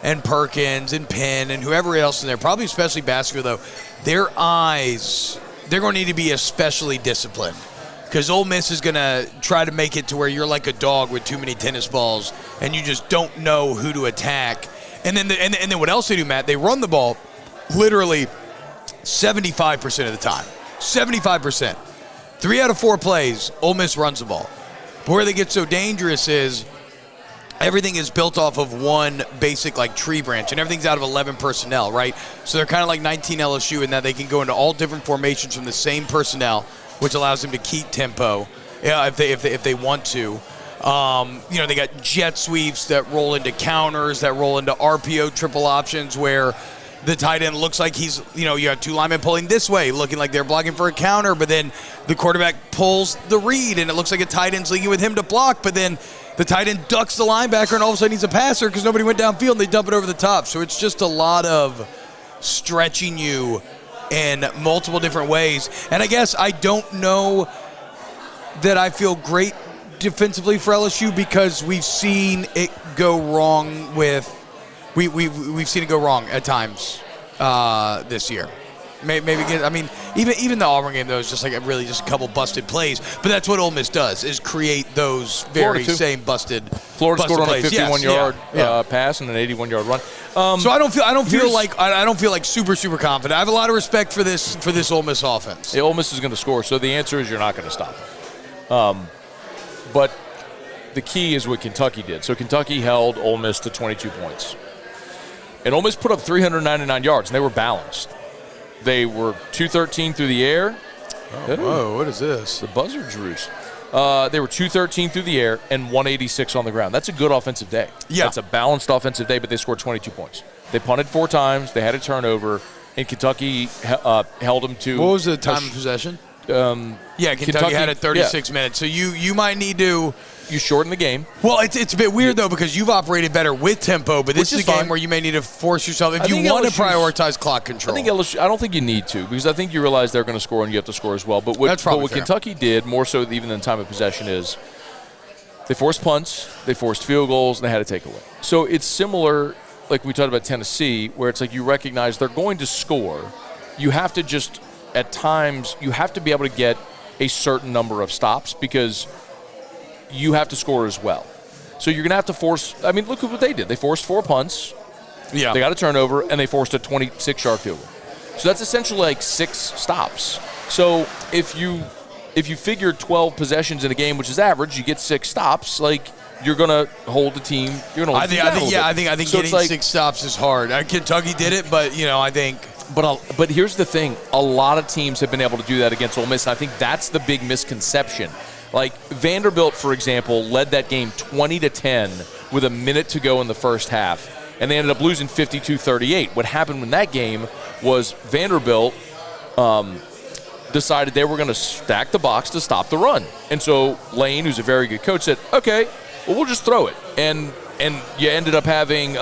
and Perkins and Penn and whoever else in there, probably especially Baskerville, though. Their eyes, they're going to need to be especially disciplined because Ole Miss is going to try to make it to where you're like a dog with too many tennis balls and you just don't know who to attack. And then what else they do, Matt? They run the ball literally 75% of the time. 75%. 3 out of 4 plays, Ole Miss runs the ball. But where they get so dangerous is everything is built off of one basic like tree branch, and everything's out of 11 personnel, right? So they're kind of like 19 LSU in that they can go into all different formations from the same personnel, which allows them to keep tempo if they want to. They got jet sweeps that roll into counters, that roll into RPO triple options where the tight end looks like he's, you have 2 linemen pulling this way, looking like they're blocking for a counter, but then the quarterback pulls the read, and it looks like a tight end's leaning with him to block, but then the tight end ducks the linebacker, and all of a sudden he's a passer because nobody went downfield, and they dump it over the top. So it's just a lot of stretching you in multiple different ways. And I guess I don't know that I feel great defensively for LSU because we've seen it go wrong we've seen it go wrong at times this year. Maybe even the Auburn game though is just like just a couple busted plays. But that's what Ole Miss does is create those very same busted. Florida scored on a 51-yard yes. pass and an 81-yard run. So I don't feel like super confident. I have a lot of respect for this Ole Miss offense. Yeah, Ole Miss is going to score. So the answer is you're not going to stop them. But the key is what Kentucky did. So Kentucky held Ole Miss to 22 points. And Ole Miss put up 399 yards, and they were balanced. They were 213 through the air. Whoa, what is this? The buzzer Drews. They were 213 through the air and 186 on the ground. That's a good offensive day. Yeah. That's a balanced offensive day, but they scored 22 points. They punted 4 times. They had a turnover, and Kentucky held them to. What was the time of possession? Kentucky had it 36 minutes. So you might need to. You shorten the game. Well, it's a bit weird, though, because you've operated better with tempo, but this is a game where you may need to force yourself, if you want to prioritize clock control. I don't think you need to, because I think you realize they're going to score and you have to score as well. But what Kentucky did, more so even than time of possession, is they forced punts, they forced field goals, and they had to take away. So it's similar, like we talked about Tennessee, where it's like you recognize they're going to score. You have to just, at times, you have to be able to get a certain number of stops because you have to score as well. So you're going to have to force – look at what they did. They forced 4 punts. Yeah. They got a turnover, and they forced a 26-yard field goal. So that's essentially like 6 stops. So if you figure 12 possessions in a game, which is average, you get 6 stops, like you're going to hold the team. You're going to hold I think so getting 6 stops is hard. Kentucky did it, but, I think – But here's the thing. A lot of teams have been able to do that against Ole Miss, and I think that's the big misconception. Like Vanderbilt, for example, led that game 20-10 with a minute to go in the first half, and they ended up losing 52-38. What happened in that game was Vanderbilt decided they were going to stack the box to stop the run. And so Lane, who's a very good coach, said, okay, well, we'll just throw it. And you ended up having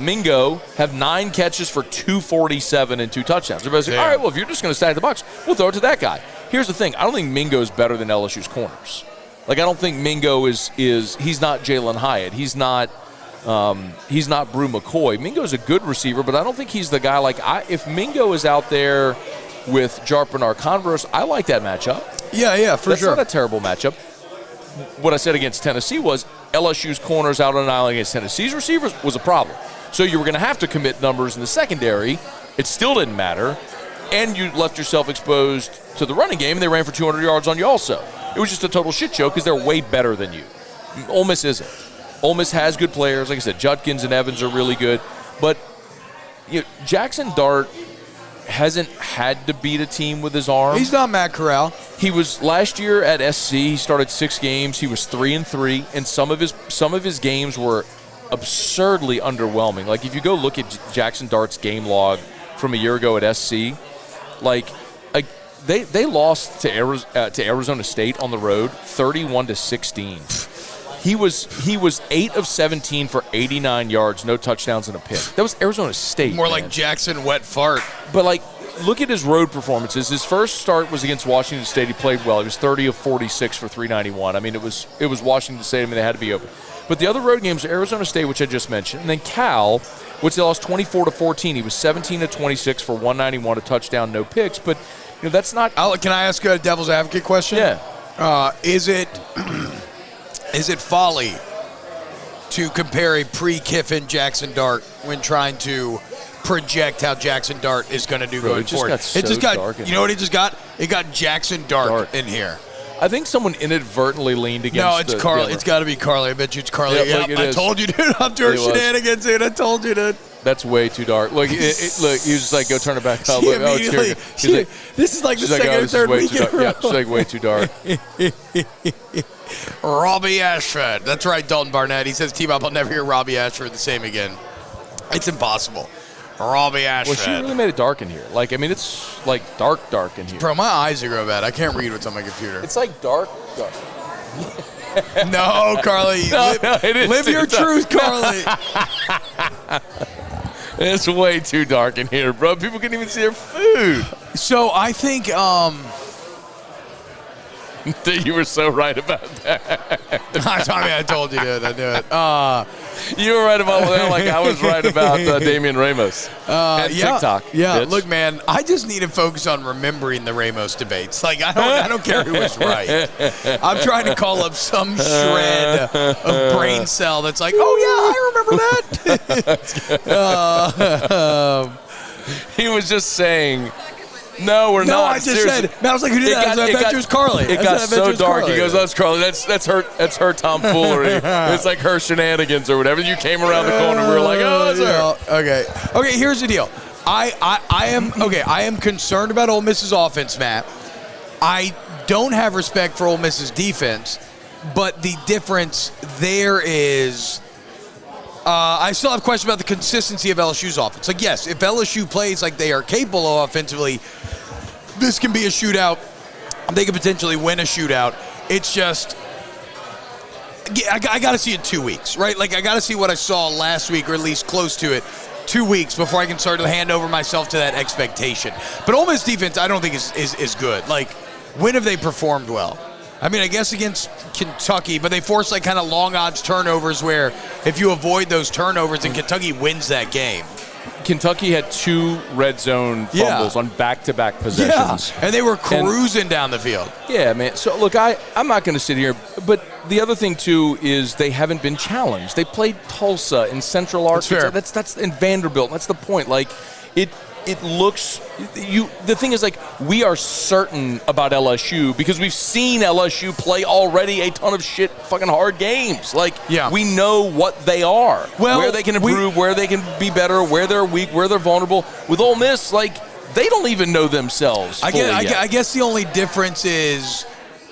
Mingo have 9 catches for 247 and 2 touchdowns. Everybody's like, all right, well, if you're just going to stack the box, we'll throw it to that guy. Here's the thing. I don't think Mingo is better than LSU's corners. Like, I don't think Mingo is he's not Jalen Hyatt. He's not Brew McCoy. Mingo's a good receiver, but I don't think he's the guy. If Mingo is out there with Jarpinar Converse, I like that matchup. Yeah, for sure. That's not a terrible matchup. What I said against Tennessee was LSU's corners out on an island against Tennessee's receivers was a problem. So you were going to have to commit numbers in the secondary. It still didn't matter. And you left yourself exposed to the running game, and they ran for 200 yards on you also. It was just a total shit show because they're way better than you. Ole Miss isn't. Ole Miss has good players. Like I said, Judkins and Evans are really good. But Jackson Dart hasn't had to beat a team with his arm. He's not Matt Corral. He was last year at SC. He started 6 games. He was 3-3, and some of his games were absurdly underwhelming. Like if you go look at Jackson Dart's game log from a year ago at SC, they lost to Arizona State on the road 31-16. He was 8 of 17 for 89 yards, no touchdowns and a pick. That was Arizona State. More man. like Jackson wet fart. But, like, look at his road performances. His first start was against Washington State. He played well. He was 30 of 46 for 391. I mean, it was Washington State. I mean, they had to be open. But the other road games, Arizona State, which I just mentioned, and then Cal, which they lost 24-14. He was 17 of 26 for 191, a touchdown, no picks. But, that's not. Can I ask a devil's advocate question? Yeah. Is it folly to compare a pre-Kiffin Jackson Dart when trying to project how Jackson Dart is going to do going forward? It just got dark. You know what it just got? It got Jackson Dart in here. I think someone inadvertently leaned against. No, it's Carly. It's got to be Carly. I bet you it's Carly. Yeah, I told you, dude. I'm doing shenanigans, dude. I told you, dude. That's way too dark. Look, look. He was just like, go turn it back up. Look, this is like the second or third week in a row. Yeah, she's like, way too dark. Robbie Ashford. That's right, Dalton Barnett. He says, T-Bob, I'll never hear Robbie Ashford the same again. It's impossible. Robbie Ashford. Well, she really made it dark in here. Like, I mean, it's like dark in here. Bro, my eyes are real bad. I can't read what's on my computer. It's like dark. No, Carly. Live your truth, Carly. It's way too dark in here, bro. People can't even see their food. So I think you were so right about that. I told you, dude. I knew it. You were right about that, like I was right about Damian Ramos and TikTok. Yeah, bitch. Look, man, I just need to focus on remembering the Ramos debates. Like, I don't care who was right. I'm trying to call up some shred of brain cell that's like, oh, yeah, I remember that. He was just saying, no, we're not. No, I just seriously. said, man, I was like, who did that? I bet it was Carly. It got so dark. He goes, that's Carly. That's her tomfoolery. It's like her shenanigans or whatever. You came around the corner. We were like, oh, that's her. Okay. Here's the deal. I am concerned about Ole Miss's offense, Matt. I don't have respect for Ole Miss's defense, but the difference there is I still have questions about the consistency of LSU's offense. Like, yes, if LSU plays like they are capable of offensively, this can be a shootout. They could potentially win a shootout. It's just, I got to see it 2 weeks, right? Like, I got to see what I saw last week, or at least close to it, 2 weeks before I can start to hand over myself to that expectation. But Ole Miss defense, I don't think is good. Like, when have they performed well? I mean, I guess against Kentucky, but they force like kind of long odds turnovers where if you avoid those turnovers, then Kentucky wins that game. Kentucky had 2 red zone fumbles on back-to-back possessions. Yeah, and they were cruising down the field. Yeah, man. So, look, I'm not going to sit here, but the other thing, too, is they haven't been challenged. They played Tulsa in Central Arkansas. That's in Vanderbilt. That's the point. Like, it looks the thing is, like, we are certain about LSU because we've seen LSU play already a ton of shit fucking hard games. Like, we know what they are, where they can improve, where they can be better, where they're weak, where they're vulnerable. With Ole Miss, like, they don't even know themselves. I guess the only difference is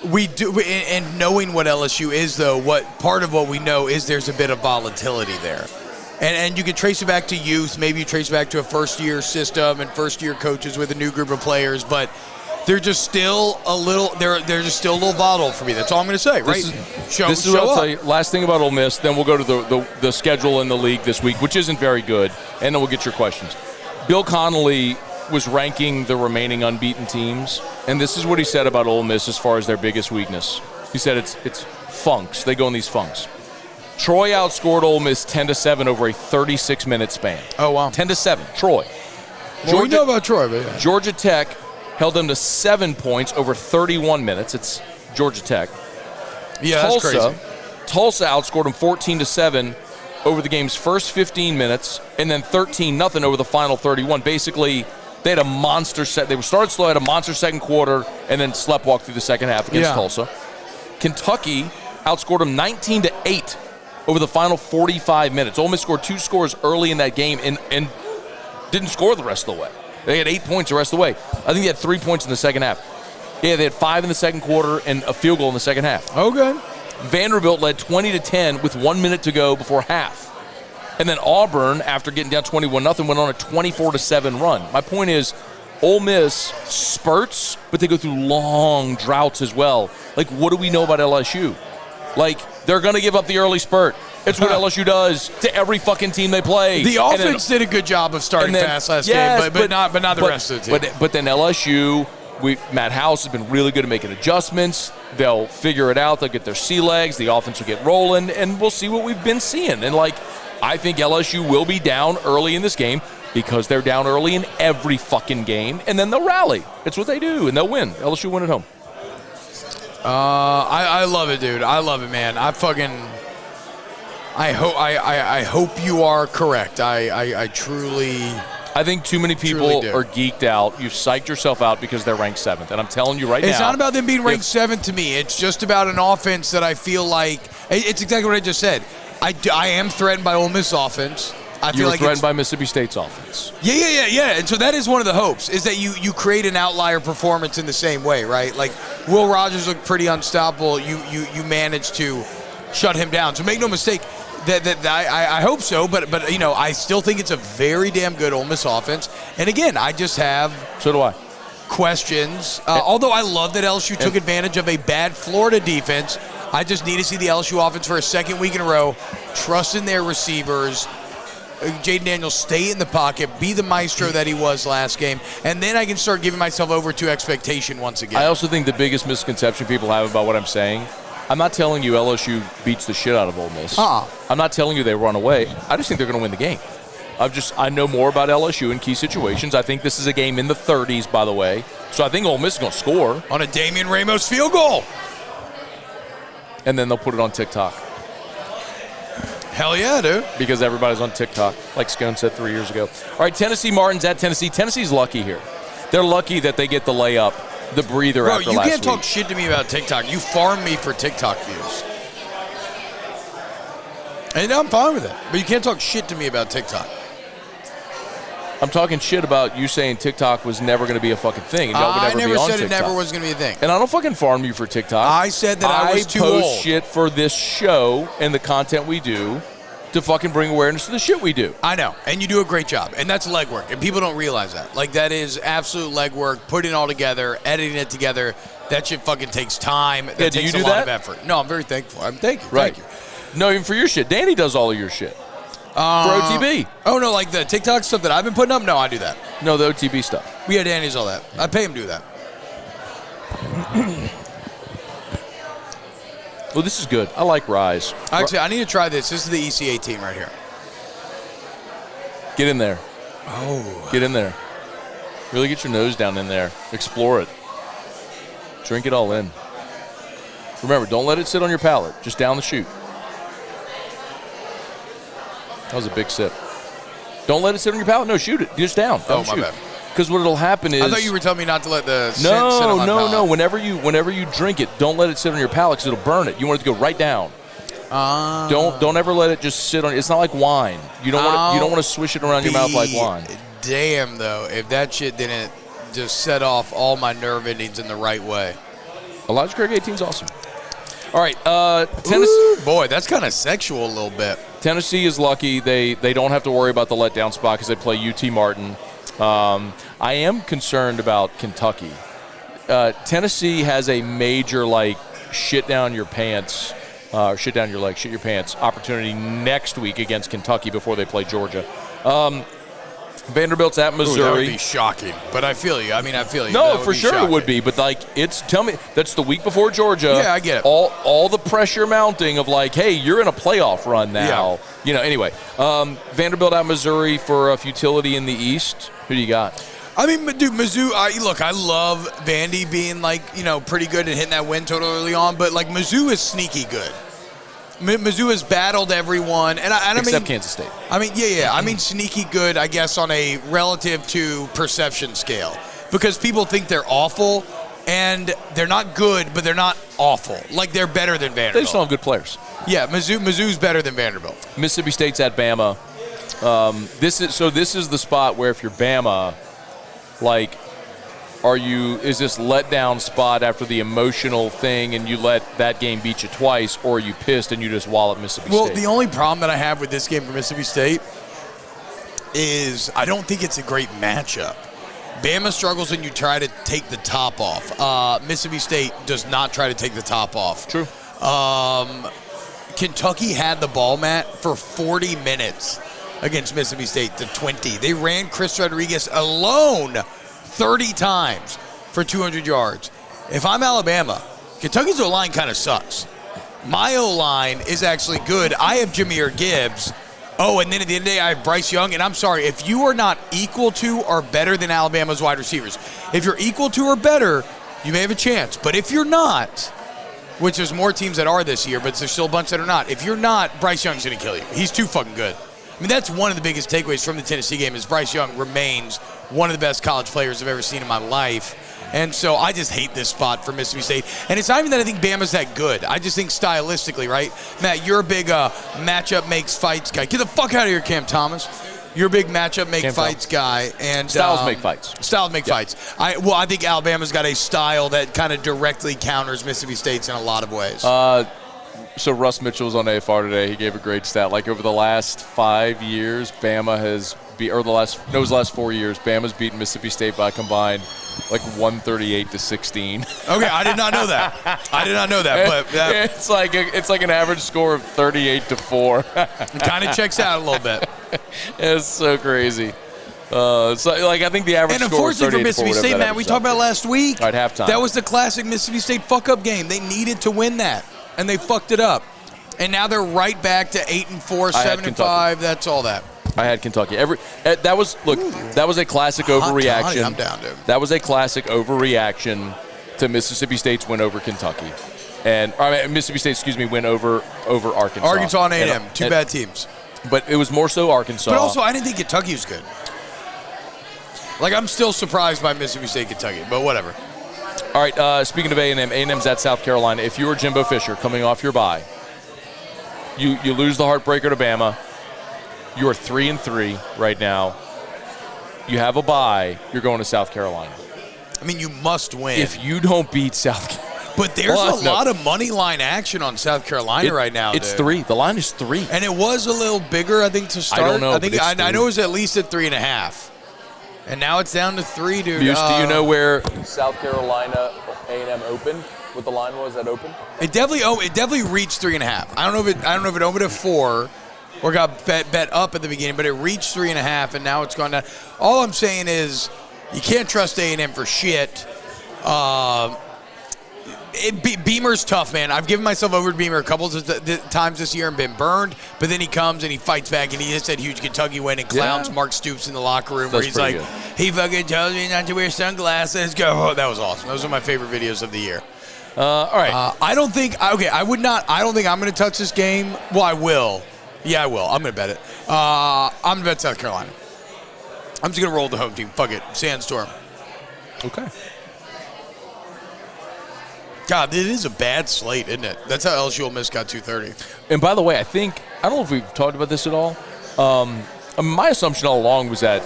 we do, and knowing what LSU is, though, what part of what we know is there's a bit of volatility there. And you can trace it back to youth. Maybe you trace it back to a first-year system and first-year coaches with a new group of players. But they're just still a little. They're just still a little volatile for me. That's all I'm going to say. Right? This is what I'll tell you. Last thing about Ole Miss. Then we'll go to the schedule in the league this week, which isn't very good, and then we'll get your questions. Bill Connolly was ranking the remaining unbeaten teams, and this is what he said about Ole Miss as far as their biggest weakness. He said it's funks. They go in these funks. Troy outscored Ole Miss 10-7 over a 36-minute span. Oh, wow. 10-7, Troy. Well, we know about Troy, but yeah. Georgia Tech held them to 7 points over 31 minutes. It's Georgia Tech. Yeah, that's crazy. Tulsa outscored them 14-7 over the game's first 15 minutes, and then 13-0 over the final 31. Basically, they had a monster set. They started slow, had a monster second quarter, and then sleptwalked through the second half against Tulsa. Kentucky outscored them 19-8 over the final 45 minutes. Ole Miss scored 2 scores early in that game and didn't score the rest of the way. They had 8 points the rest of the way. I think they had 3 points in the second half. Yeah, they had 5 in the second quarter and a field goal in the second half. Okay. Vanderbilt led 20-10 with 1 minute to go before half. And then Auburn, after getting down 21-0, went on a 24-7 run. My point is, Ole Miss spurts, but they go through long droughts as well. Like, what do we know about LSU? Like, They're going to give up the early spurt. It's what LSU does to every fucking team they play. The offense did a good job of starting fast last game, but not the rest of the team. But then LSU, Matt House has been really good at making adjustments. They'll figure it out. They'll get their sea legs. The offense will get rolling, and we'll see what we've been seeing. And, I think LSU will be down early in this game because they're down early in every fucking game, and then they'll rally. It's what they do, and they'll win. LSU win at home. I love it, dude. I love it, man. I hope you are correct. I truly. I think too many people are geeked out. You've psyched yourself out because they're ranked 7th. And I'm telling you right now. It's not about them being ranked 7th to me. It's just about an offense that I feel like – it's exactly what I just said. I am threatened by Ole Miss offense. I feel like threatened by Mississippi State's offense. Yeah. And so that is one of the hopes, is that you create an outlier performance in the same way, right? Like, Will Rogers looked pretty unstoppable. You managed to shut him down. So make no mistake – I hope so, but I still think it's a very damn good Ole Miss offense. And again, I just have questions. Although I love that LSU took advantage of a bad Florida defense, I just need to see the LSU offense for a second week in a row, trust in their receivers. Jaden Daniels stay in the pocket, be the maestro that he was last game, and then I can start giving myself over to expectation once again. I also think the biggest misconception people have about what I'm saying, I'm not telling you LSU beats the shit out of Ole Miss. I'm not telling you they run away. I just think they're going to win the game. I know more about LSU in key situations. I think this is a game in the 30s, by the way. So I think Ole Miss is going to score. On a Damian Ramos field goal. And then they'll put it on TikTok. Hell yeah, dude. Because everybody's on TikTok, like Scone said 3 years ago. All right, Tennessee Martin's at Tennessee. Tennessee's lucky here. They're lucky that they get the layup. The breather after last week. Bro, you can't talk shit to me about TikTok. You farm me for TikTok views. And I'm fine with it. But you can't talk shit to me about TikTok. I'm talking shit about you saying TikTok was never going to be a fucking thing. And y'all would never be on TikTok. I never said it never was going to be a thing. And I don't fucking farm you for TikTok. I said that I was too old. I post shit for this show and the content we do to fucking bring awareness to the shit we do. I know, and you do a great job, and that's legwork, and people don't realize that. Like, that is absolute legwork, putting it all together, editing it together. That shit fucking takes time. That takes a lot of effort. No, I'm very thankful. Thank you. Right. Thank you. No, even for your shit. Danny does all of your shit. For OTB. Oh, no, like the TikTok stuff that I've been putting up? No, I do that. No, the OTB stuff. Yeah, Danny's all that. I pay him to do that. Well, this is good. I like Rise. Actually, I need to try this. This is the ECA team right here. Get in there. Oh. Get in there. Really get your nose down in there. Explore it. Drink it all in. Remember, don't let it sit on your palate. Just down the chute. That was a big sip. Don't let it sit on your palate. No, shoot it. Just down. Oh, my bad. Because what will happen is, I thought you were telling me not to let the sit on my palate. No. Whenever you drink it, don't let it sit on your palate because it'll burn it. You want it to go right down. Don't ever let it just sit on. It's not like wine. You don't want to swish it around your mouth like wine. Damn, though, if that shit didn't just set off all my nerve endings in the right way. Elijah Craig 18's awesome. All right, Tennessee. Ooh, boy, that's kind of sexual a little bit. Tennessee is lucky. They don't have to worry about the letdown spot because they play UT Martin. I am concerned about Kentucky. Tennessee has a major, shit down your pants, shit down your legs, shit your pants opportunity next week against Kentucky before they play Georgia. Vanderbilt's at Missouri. Ooh, that would be shocking, but I feel you. I feel you. No, for sure it would be, but tell me, that's the week before Georgia. Yeah, I get it. All the pressure mounting of hey, you're in a playoff run now. Yeah. Anyway, Vanderbilt at Missouri for futility in the East. Who do you got? Dude, Mizzou, look, I love Vandy being, pretty good and hitting that win total early on, but, Mizzou is sneaky good. Mizzou has battled everyone. Except Kansas State. Yeah. Sneaky good, I guess, on a relative to perception scale. Because people think they're awful, and they're not good, but they're not awful. They're better than Vanderbilt. They just don't have good players. Yeah, Mizzou's better than Vanderbilt. Mississippi State's at Bama. This is the spot where if you're Bama, is this letdown spot after the emotional thing and you let that game beat you twice, or are you pissed and you just wallop Mississippi State? Well, the only problem that I have with this game for Mississippi State is I don't think it's a great matchup. Bama struggles when you try to take the top off. Mississippi State does not try to take the top off. True. Kentucky had the ball, Matt, for 40 minutes against Mississippi State to 20. They ran Chris Rodriguez alone 30 times for 200 yards. If I'm Alabama, Kentucky's O-line kind of sucks. My O-line is actually good. I have Jahmyr Gibbs. Oh, and then at the end of the day, I have Bryce Young. And I'm sorry, if you are not equal to or better than Alabama's wide receivers, if you're equal to or better, you may have a chance. But if you're not, which there's more teams that are this year, but there's still a bunch that are not. If you're not, Bryce Young's going to kill you. He's too fucking good. I mean, that's one of the biggest takeaways from the Tennessee game is Bryce Young remains one of the best college players I've ever seen in my life. And so I just hate this spot for Mississippi State. And it's not even that I think Bama's that good. I just think stylistically, right? Matt, you're a big matchup makes fights guy. Get the fuck out of here, Cam Thomas. You're a big matchup make fights guy. And styles make fights. Styles make fights. I think Alabama's got a style that kind of directly counters Mississippi State's in a lot of ways. So Russ Mitchell was on AFR today. He gave a great stat. Like over the last 5 years, Bama has the last 4 years, Bama's beaten Mississippi State by combined like 138-16. Okay, I did not know that. But it's like an average score of 38-4. It kind of checks out a little bit. It's so crazy. So like I think the average and score is 38-4. And unfortunately for Mississippi State, Matt, we talked about last week. At halftime. That was the classic Mississippi State fuck-up game. They needed to win that, and they fucked it up. And now they're right back to 8-4, 7-5. That's all that. I had Kentucky. That was a classic overreaction. I'm down, dude. That was a classic overreaction to Mississippi State's win over Kentucky, Mississippi State, win over Arkansas. Arkansas and A&M, two bad teams. But it was more so Arkansas. But also, I didn't think Kentucky was good. Like, I'm still surprised by Mississippi State, Kentucky, but whatever. All right, speaking of A&M, A&M's at South Carolina. If you were Jimbo Fisher coming off your bye, you lose the heartbreaker to Bama. You are 3-3 right now. You have a bye. You're going to South Carolina. I mean, you must win. If you don't beat South Carolina. But there's a lot of money line action on South Carolina right now. It's 3. The line is 3. And it was a little bigger, I think, to start. I don't know. I know it was at least at 3.5. And now it's down to 3, dude. Muse, do you know where South Carolina A&M opened? What the line was that opened? It definitely reached 3.5. I don't know if it opened at 4 or got bet up at the beginning, but it reached 3.5, and now it's gone down. All I'm saying is you can't trust A&M for shit. Beamer's tough, man. I've given myself over to Beamer a couple of times this year and been burned, but then he comes and he fights back, and he just had huge Kentucky win and clowns Mark Stoops in the locker room where he's like, good. He fucking tells me not to wear sunglasses. Go. Oh, that was awesome. Those are my favorite videos of the year. All right. I don't think I'm going to touch this game. Well, I will. Yeah, I will. I'm going to bet it. I'm going to bet South Carolina. I'm just going to roll the home team. Fuck it. Sandstorm. Okay. God, it is a bad slate, isn't it? That's how LSU-Ole Miss got 230. And by the way, I don't know if we've talked about this at all. My assumption all along was that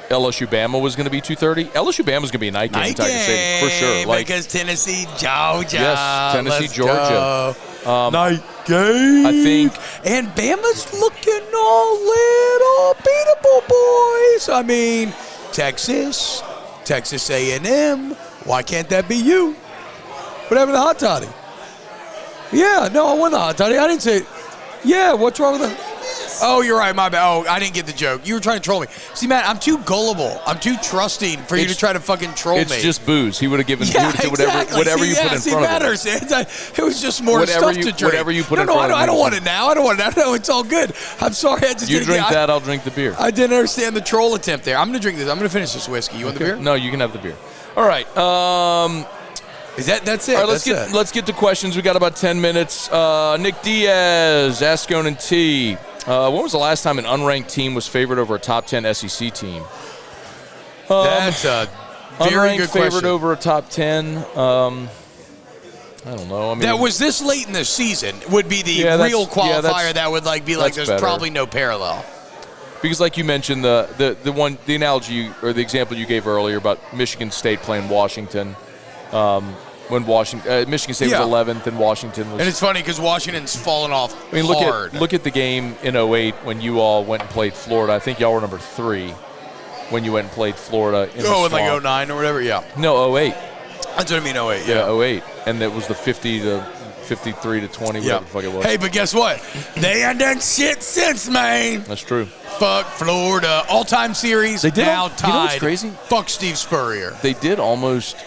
LSU-Bama was going to be 230. LSU-Bama was going to be a night game, for sure. Because Tennessee, Georgia. Yes, Tennessee, Georgia. Night game. I think. And Bama's looking a little beatable, boys. I mean, Texas A&M. Why can't that be you? What happened to the hot toddy? Yeah, no, I won the hot toddy. I didn't say, yeah, what's wrong with the... Oh, you're right, my bad. Oh, I didn't get the joke. You were trying to troll me. See, Matt, I'm too gullible. I'm too trusting for you to try to fucking troll me. It's just booze. He would have given whatever you put in front of him. It was just more stuff to drink. Whatever you put in front of him. No, I don't want it now. I don't want it now. No, it's all good. I'm sorry. I just You drink that, I'll drink the beer. I didn't understand the troll attempt there. I'm going to drink this. I'm going to finish this whiskey. You want the beer? No, you can have the beer. All right. That's it. All right, let's get to questions. We got about 10 minutes. Nick Diaz, ask Scone T. When was the last time an unranked team was favored over a top 10 SEC team? That's a very good question. Favored over a top 10. I don't know. I mean, that was this late in the season would be the real qualifier that would be like there's probably no parallel. Because like you mentioned, the analogy or the example you gave earlier about Michigan State playing Washington. When Michigan State was 11th and Washington was... And it's funny because Washington's fallen off hard. Look at the game in 2008 when you all went and played Florida. I think y'all were number 3 when you went and played Florida in the swamp. In like 09 or whatever, yeah. No, 08. That's what I mean, 08, yeah. 08. And it was the 50 to 53-20, whatever the fuck it was. Hey, but guess what? They ain't done shit since, man. That's true. Fuck Florida. All-time series, They did now tied. You know what's crazy? Fuck Steve Spurrier. They did almost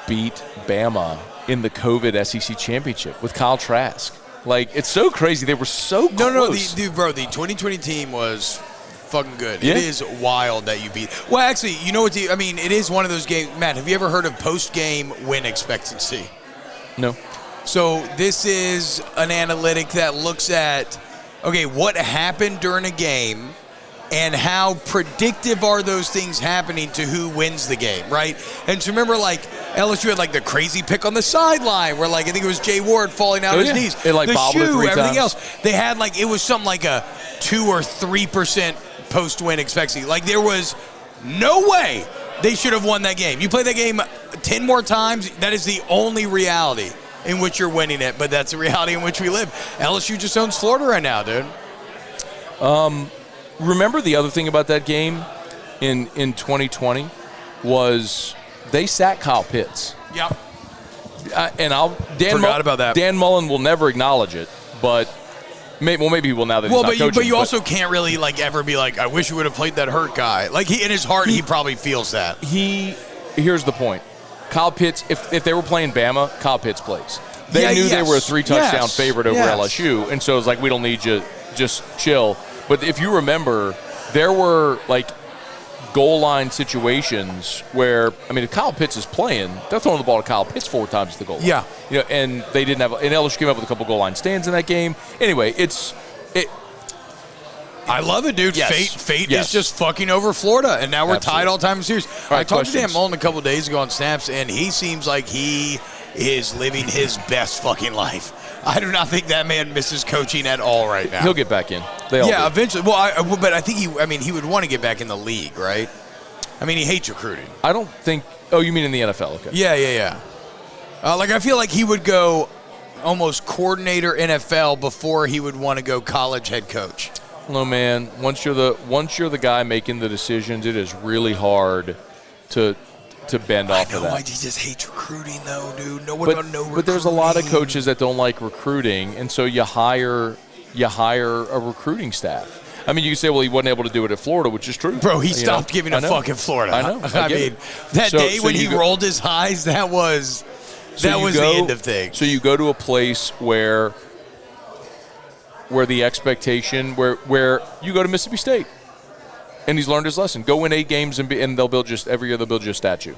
beat Bama in the COVID SEC championship with Kyle Trask. Like, it's so crazy. They were so close. The 2020 team was fucking good. Yeah. It is wild that you beat. Well, actually, you know what? It is one of those games. Matt, have you ever heard of post-game win expectancy? No. So this is an analytic that looks at, okay, what happened during a game and how predictive are those things happening to who wins the game, right? And so remember, like, LSU had, like, the crazy pick on the sideline where, like, I think it was Jay Ward falling out of his knees. It, like, the bobbled it shoe, 3 everything times. else. They had, like, it was something like a 2 or 3% post-win expectancy. Like, there was no way they should have won that game. You play that game 10 more times, that is the only reality in which you're winning it, but that's the reality in which we live. LSU just owns Florida right now, dude. Remember the other thing about that game in 2020 was they sat Kyle Pitts. Yep. Forgot about that. Dan Mullen will never acknowledge it, but maybe he will now that he's not coaching. But you also can't really ever be like, I wish you would have played that hurt guy. Like in his heart, he probably feels that. Here's the point. Kyle Pitts, if they were playing Bama, Kyle Pitts plays. They knew they were a 3-touchdown favorite over LSU, and so it's like, we don't need you, just chill. But if you remember, there were goal line situations where, if Kyle Pitts is playing, they're throwing the ball to Kyle Pitts 4 times at the goal line. Yeah. And they didn't have, and LSU came up with a couple goal line stands in that game. Anyway, I love it, dude. Yes. Fate is just fucking over Florida, and now we're tied all-time in series. I talked to Dan Mullen a couple days ago on Snaps, and he seems like he is living his best fucking life. I do not think that man misses coaching at all right now. He'll get back in. They all do. Eventually. Well, but I think he would want to get back in the league, right? He hates recruiting. I don't think. Oh, you mean in the NFL? Okay. Yeah. I feel like he would go almost coordinator NFL before he would want to go college head coach. No, man. Once you're the guy making the decisions, it is really hard to bend off of that. He just hates recruiting, though, dude. No one don't know recruiting. But there's a lot of coaches that don't like recruiting, and so you hire a recruiting staff. You can say, well, he wasn't able to do it at Florida, which is true. Bro, he stopped giving a fuck at Florida. I know. That day when he rolled his eyes, that was the end of things. So you go to a place where the expectation, where you go to Mississippi State, and he's learned his lesson. Go win 8 games, and they'll build every year they'll build you a statue.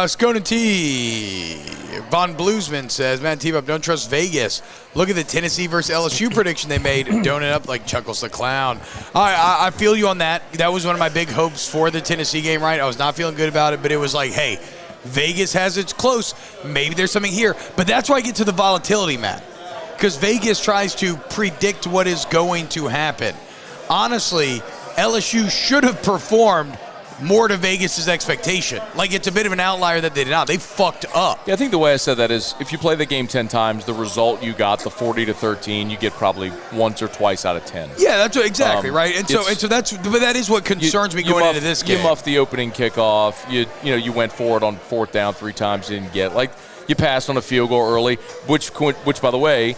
Scone T. Von Bluesman says, man, T-Bop, don't trust Vegas. Look at the Tennessee versus LSU prediction they made. Don't it up like Chuckles the Clown. I feel you on that. That was one of my big hopes for the Tennessee game, right? I was not feeling good about it, but it was like, hey, Vegas has its close. Maybe there's something here. But that's why I get to the volatility, Matt. Because Vegas tries to predict what is going to happen. Honestly, LSU should have performed more to Vegas' expectation. It's a bit of an outlier that they did not. They fucked up. Yeah, I think the way I said that is, if you play the game 10 times, the result you got, the 40-13, you get probably once or twice out of 10. Yeah, that's exactly right. And so that is what concerns me going into this game. You muffed the opening kickoff. You went for it on 4th down 3 times, didn't get. You passed on a field goal early, which by the way,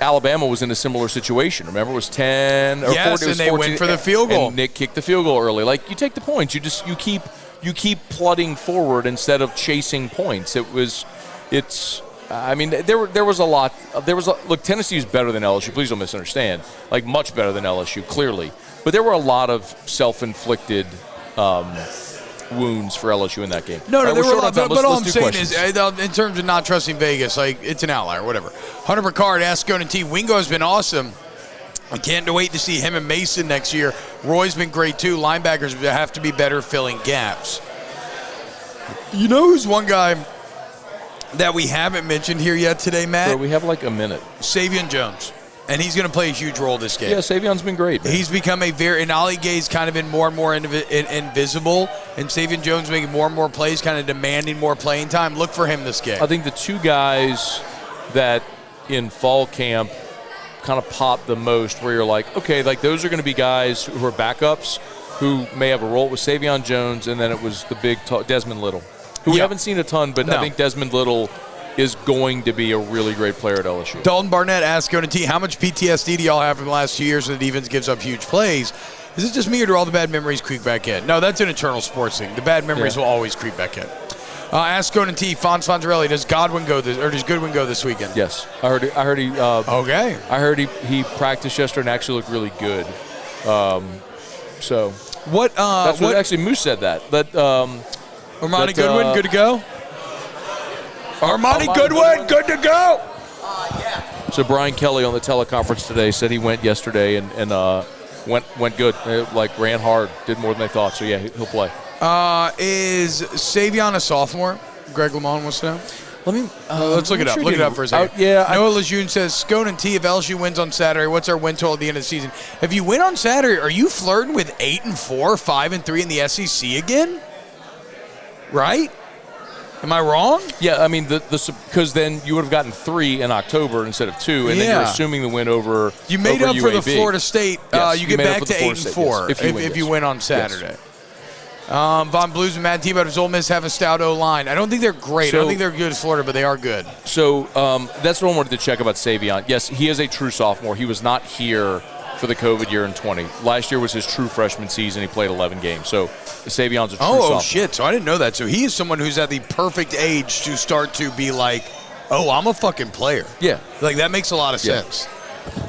Alabama was in a similar situation. Remember, it was 10 or 14. And they went for the field goal. And Nick kicked the field goal early. You take the points. You keep plodding forward instead of chasing points. There was a lot. Look, Tennessee is better than LSU. Please don't misunderstand. Much better than LSU, clearly. But there were a lot of self-inflicted wounds for LSU in that game. No, there were a lot. But all I'm saying is, in terms of not trusting Vegas, it's an outlier, whatever. Hunter Picard asks Scone T. Wingo has been awesome. I can't wait to see him and Mason next year. Roy's been great, too. Linebackers have to be better filling gaps. You know who's one guy that we haven't mentioned here yet today, Matt? Bro, we have a minute. Savion Jones. And he's going to play a huge role this game. Yeah, Savion's been great, man. He's become and Ollie Gay's kind of been more and more invisible, and Savion Jones making more and more plays, kind of demanding more playing time. Look for him this game. I think the 2 guys that in fall camp kind of pop the most, where you're like, okay, those are going to be guys who are backups who may have a role, with Savion Jones, and then it was the big Desmond Little, who we haven't seen a ton, but I think Desmond Little is going to be a really great player at LSU. Dalton Barnett asked Scone T, how much PTSD do y'all have from the last 2 years when the defense gives up huge plays? Is it just me or do all the bad memories creep back in? No, that's an eternal sports thing. The bad memories will always creep back in. Ask Scone T, Fonzarelli, does Goodwin go this weekend? Yes, I heard he. Okay. I heard he practiced yesterday and actually looked really good. So what? That's what actually Moose said that. Armani Goodwin, good to go. Armani Goodwin, good to go. Yeah. So Brian Kelly on the teleconference today said he went yesterday and went good. Ran hard, did more than they thought. So yeah, he'll play. Is Savion a sophomore? Greg Lamont wants to know. Let's look it up. Look it up for a second. Noah Lejeune says, Scone T, if LSU wins on Saturday, what's our win total at the end of the season? If you win on Saturday, are you flirting with 8-4, 5-3 in the SEC again? Right? Am I wrong? Yeah, I mean, because then you would have gotten 3 in October instead of 2, and then you're assuming the win over You made up UAB. for the Florida State. Yes, you get back to 8-4 if you win on Saturday. Yes. Von Blues and Matt Tebow, does Ole Miss have a stout O-line? I don't think they're great. I don't think they're good as Florida, but they are good. So that's what I wanted to check about Savion. Yes, he is a true sophomore. He was not here for the COVID year in 20. Last year was his true freshman season. He played 11 games. So Savion's a true sophomore. Oh, shit. So I didn't know that. So he is someone who's at the perfect age to start to be like, oh, I'm a fucking player. Yeah. Like, that makes a lot of sense.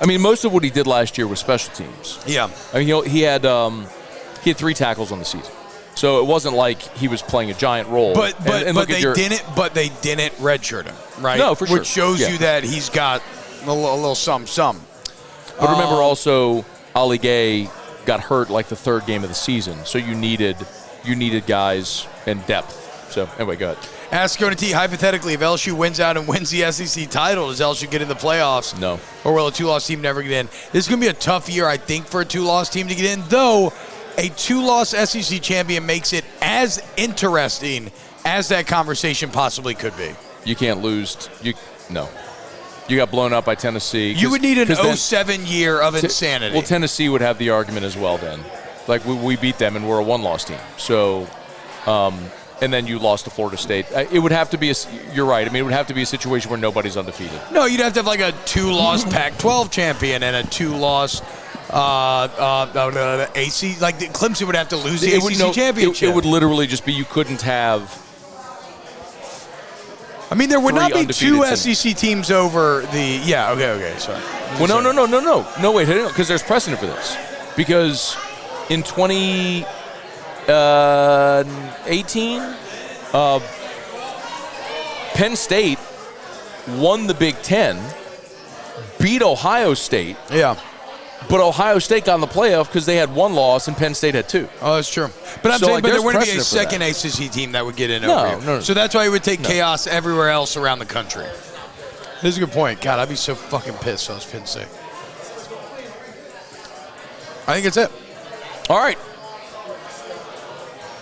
I mean, most of what he did last year was special teams. Yeah. I mean, he had 3 tackles on the season. So it wasn't like he was playing a giant role. But they didn't redshirt him, right? No, for sure. Which shows you that he's got a little some. But remember also, Ali Gay got hurt like the 3rd game of the season, so you needed guys in depth. So anyway, go ahead. Ask Scone T, hypothetically, if LSU wins out and wins the SEC title, does LSU get in the playoffs? No. Or will a 2-loss team never get in? This is going to be a tough year, I think, for a 2-loss team to get in, though a 2-loss SEC champion makes it as interesting as that conversation possibly could be. You can't lose. No. You got blown up by Tennessee. You would need an 07 year of insanity. Well, Tennessee would have the argument as well then. Like, we beat them and we're a 1-loss team. So, and then you lost to Florida State. It would have to be you're right. I mean, it would have to be a situation where nobody's undefeated. No, you'd have to have like a 2-loss Pac-12 champion and a 2-loss AC. Like, Clemson would have to lose the ACC championship. It would literally just be you couldn't have. I mean, there would not be 2 teams. SEC teams over the. Yeah, okay, sorry. Well, no, wait, because there's precedent for this. Because in 2018, Penn State won the Big Ten, beat Ohio State. Yeah. But Ohio State got in the playoff because they had 1 loss and Penn State had 2. Oh, that's true. But I'm saying, there wouldn't be a second ACC team that would get in over you. No. So that's why it would take chaos everywhere else around the country. This is a good point. God, I'd be so fucking pissed if I was Penn State. I think it's it. All right.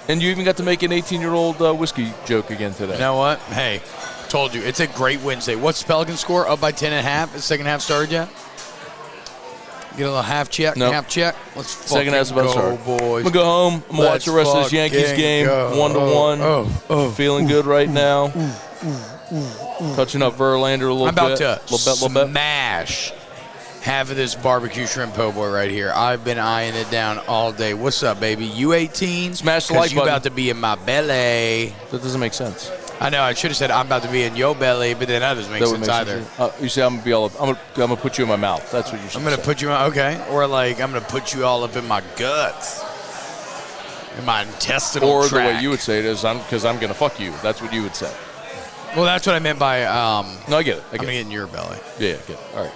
And you even got to make an 18-year-old whiskey joke again today. You know what? Hey, told you. It's a great Wednesday. What's the Pelican score? Up by 10.5. The second half started yet? Get a little half check. Nope. Half check. Let's second half's about to start. Boys. I'm gonna go home. I'm gonna watch the rest of this Yankees game. 1-1. Feeling good right now. Touching up Verlander a little bit. I'm about to smash half of this barbecue shrimp po' boy right here. I've been eyeing it down all day. What's up, baby? U18. Smash the like button. You about to be in my belly. That doesn't make sense. I know. I should have said I'm about to be in your belly, but then that doesn't make sense either. You say I'm gonna be all up. I'm gonna put you in my mouth. That's what you should. I'm gonna put you in. Okay. Or like I'm gonna put you all up in my guts, in my intestinal tract. Or the way you would say it is, because I'm gonna fuck you. That's what you would say. Well, that's what I meant by. No, I get it. I'm gonna get in your belly. Yeah, get it. All right.